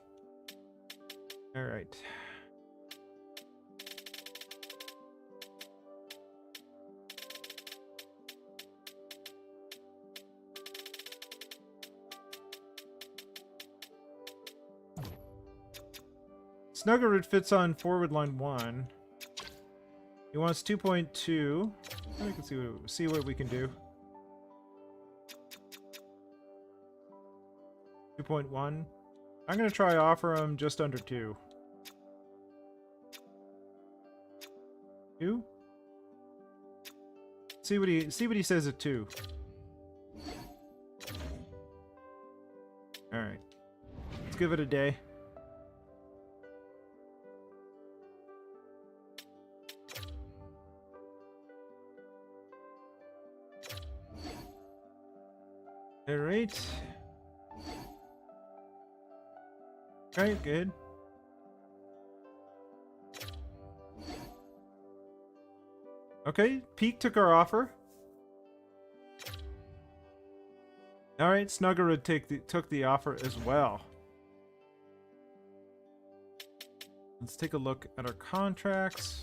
All right. Snuggerud fits on forward line 1. He wants 2.2. We can see what we can do. 2.1. I'm gonna try offer him just under 2. 2? See what he says at 2. All right. Let's give it a day. All right. Alright, good. Okay, Peak took our offer. Alright, Snuggerud took the offer as well. Let's take a look at our contracts.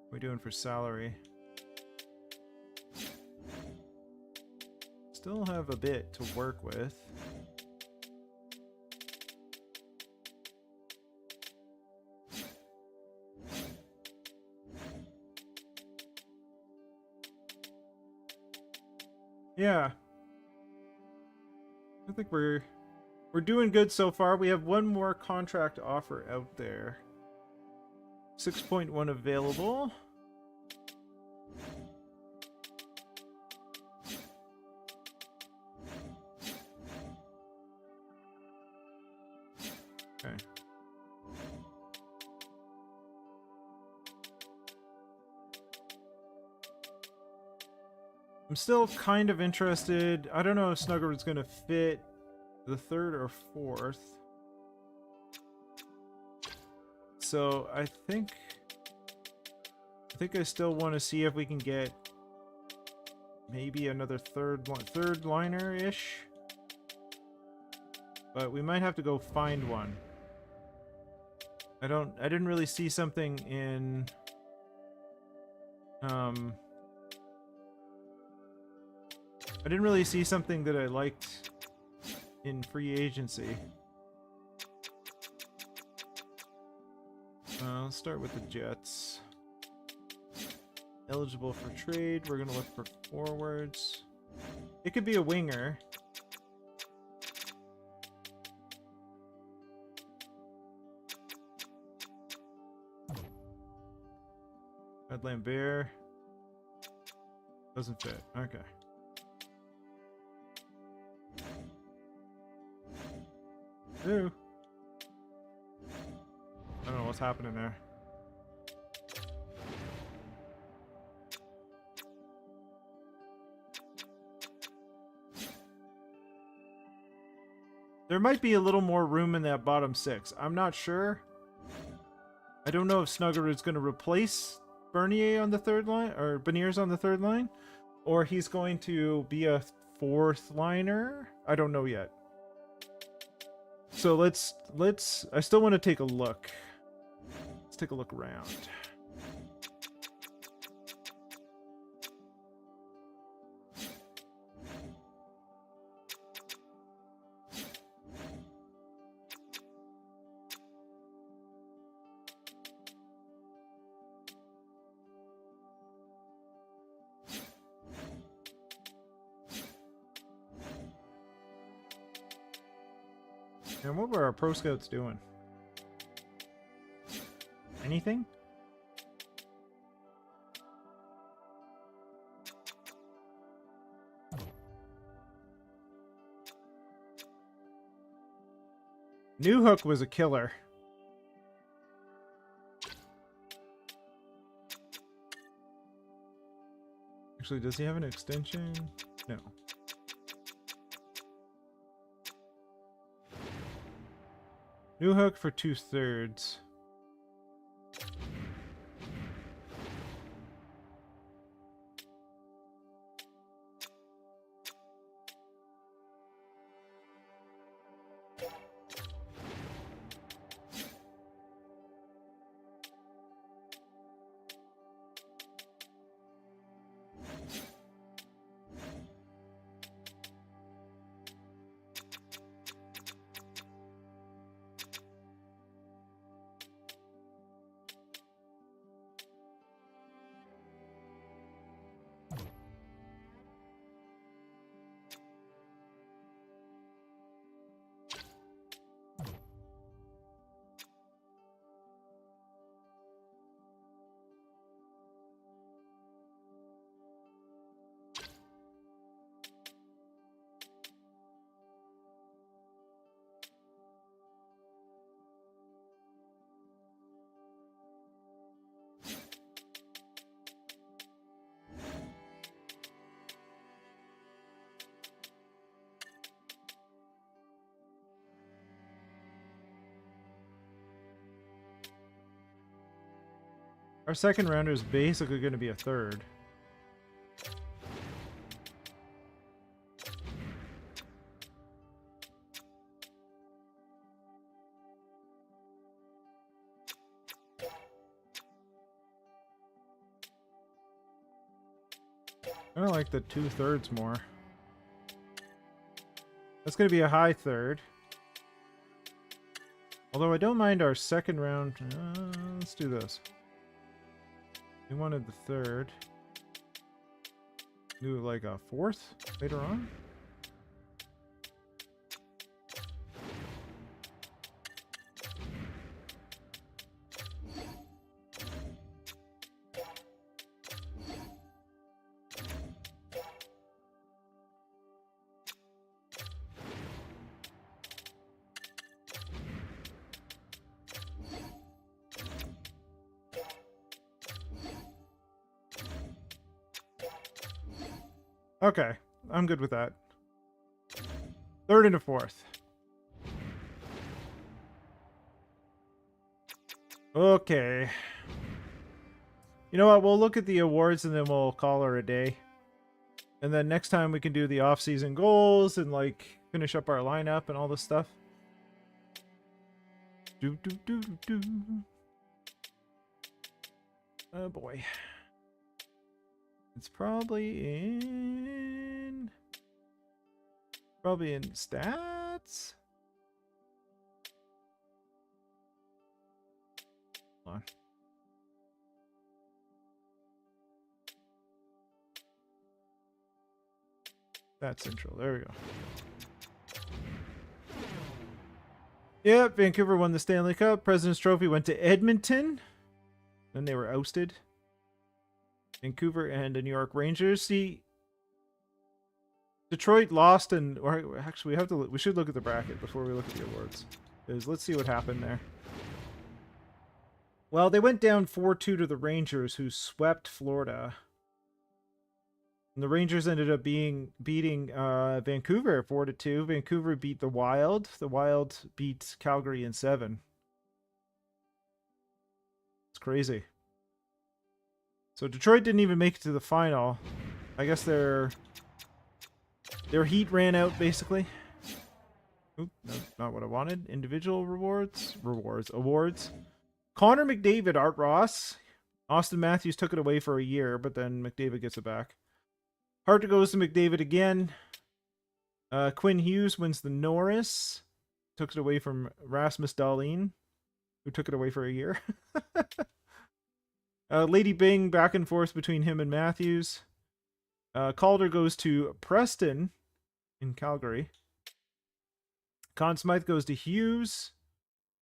What are we doing for salary? Still have a bit to work with. Yeah. I think we're doing good so far. We have one more contract offer out there. 6.1 available. Okay. I'm still kind of interested. I don't know if Snuggerud's going to fit the 3rd or 4th. So I think I still want to see if we can get maybe another third liner-ish. But we might have to go find one. I didn't really see something in I didn't really see something that I liked in free agency. Let's start with the Jets. Eligible for trade. We're gonna look for forwards. It could be a winger. Red Lambert. Doesn't fit. Okay. Ew. I don't know what's happening there. There might be a little more room in that bottom six. I'm not sure. I don't know if Snugger is going to replace Bernier on the third line, or Beniers on the third line, or he's going to be a fourth liner. I don't know yet. So let's I still want to take a look. Let's take a look around. And what were our pro scouts doing? Anything? Newhook was a killer. Actually, does he have an extension? No. Newhook for 2/3. Our second rounder is basically going to be a third. I don't like the 2/3 more. That's going to be a high third. Although I don't mind our second round. Let's do this. We wanted the third. Do like a fourth later on. Okay, I'm good with that. Third and a fourth. Okay. You know what? We'll look at the awards and then we'll call her a day. And then next time we can do the off-season goals and like finish up our lineup and all this stuff. Oh boy. It's probably in stats. Hold on. That's Central. There we go. Yep, Vancouver won the Stanley Cup. President's Trophy went to Edmonton. Then they were ousted. Vancouver and the New York Rangers. See, Detroit lost, and or actually we should look at the bracket before we look at the awards. Because let's see what happened there. Well, they went down 4-2 to the Rangers, who swept Florida. And the Rangers ended up beating Vancouver 4-2. Vancouver beat the Wild. The Wild beat Calgary in 7. It's crazy. So Detroit didn't even make it to the final. I guess their heat ran out, basically. Oop, no, not what I wanted. Individual awards. Connor McDavid, Art Ross. Austin Matthews took it away for a year, but then McDavid gets it back. Hart goes to McDavid again. Quinn Hughes wins the Norris. Took it away from Rasmus Dahlin, who took it away for a year. Lady Bing, back and forth between him and Matthews. Calder goes to Preston in Calgary. Conn Smythe goes to Hughes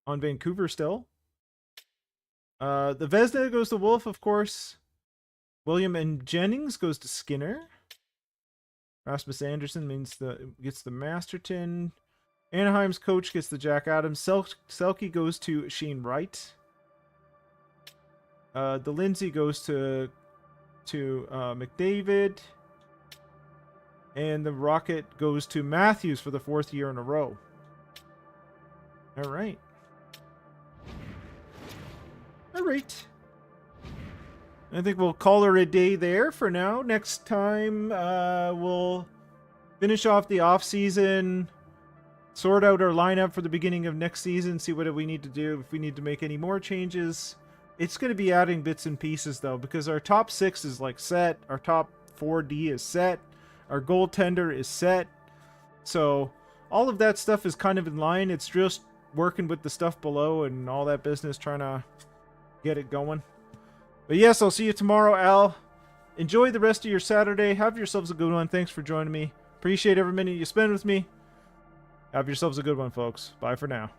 on Vancouver still. The Vezina goes to Wolf, of course. William and Jennings goes to Skinner. Rasmus Anderson gets the Masterton. Anaheim's coach gets the Jack Adams. Selke goes to Shane Wright. The Lindsay goes to McDavid. And the Rocket goes to Matthews for the 4th year in a row. All right. I think we'll call her a day there for now. Next time, we'll finish off the off season, sort out our lineup for the beginning of next season, see what we need to do, if we need to make any more changes. It's going to be adding bits and pieces, though, because our top 6 is like set, our top 4D is set, our goaltender is set. So all of that stuff is kind of in line. It's just working with the stuff below and all that business, trying to get it going. But yes, I'll see you tomorrow, Al. Enjoy the rest of your Saturday. Have yourselves a good one. Thanks for joining me. Appreciate every minute you spend with me. Have yourselves a good one, folks. Bye for now.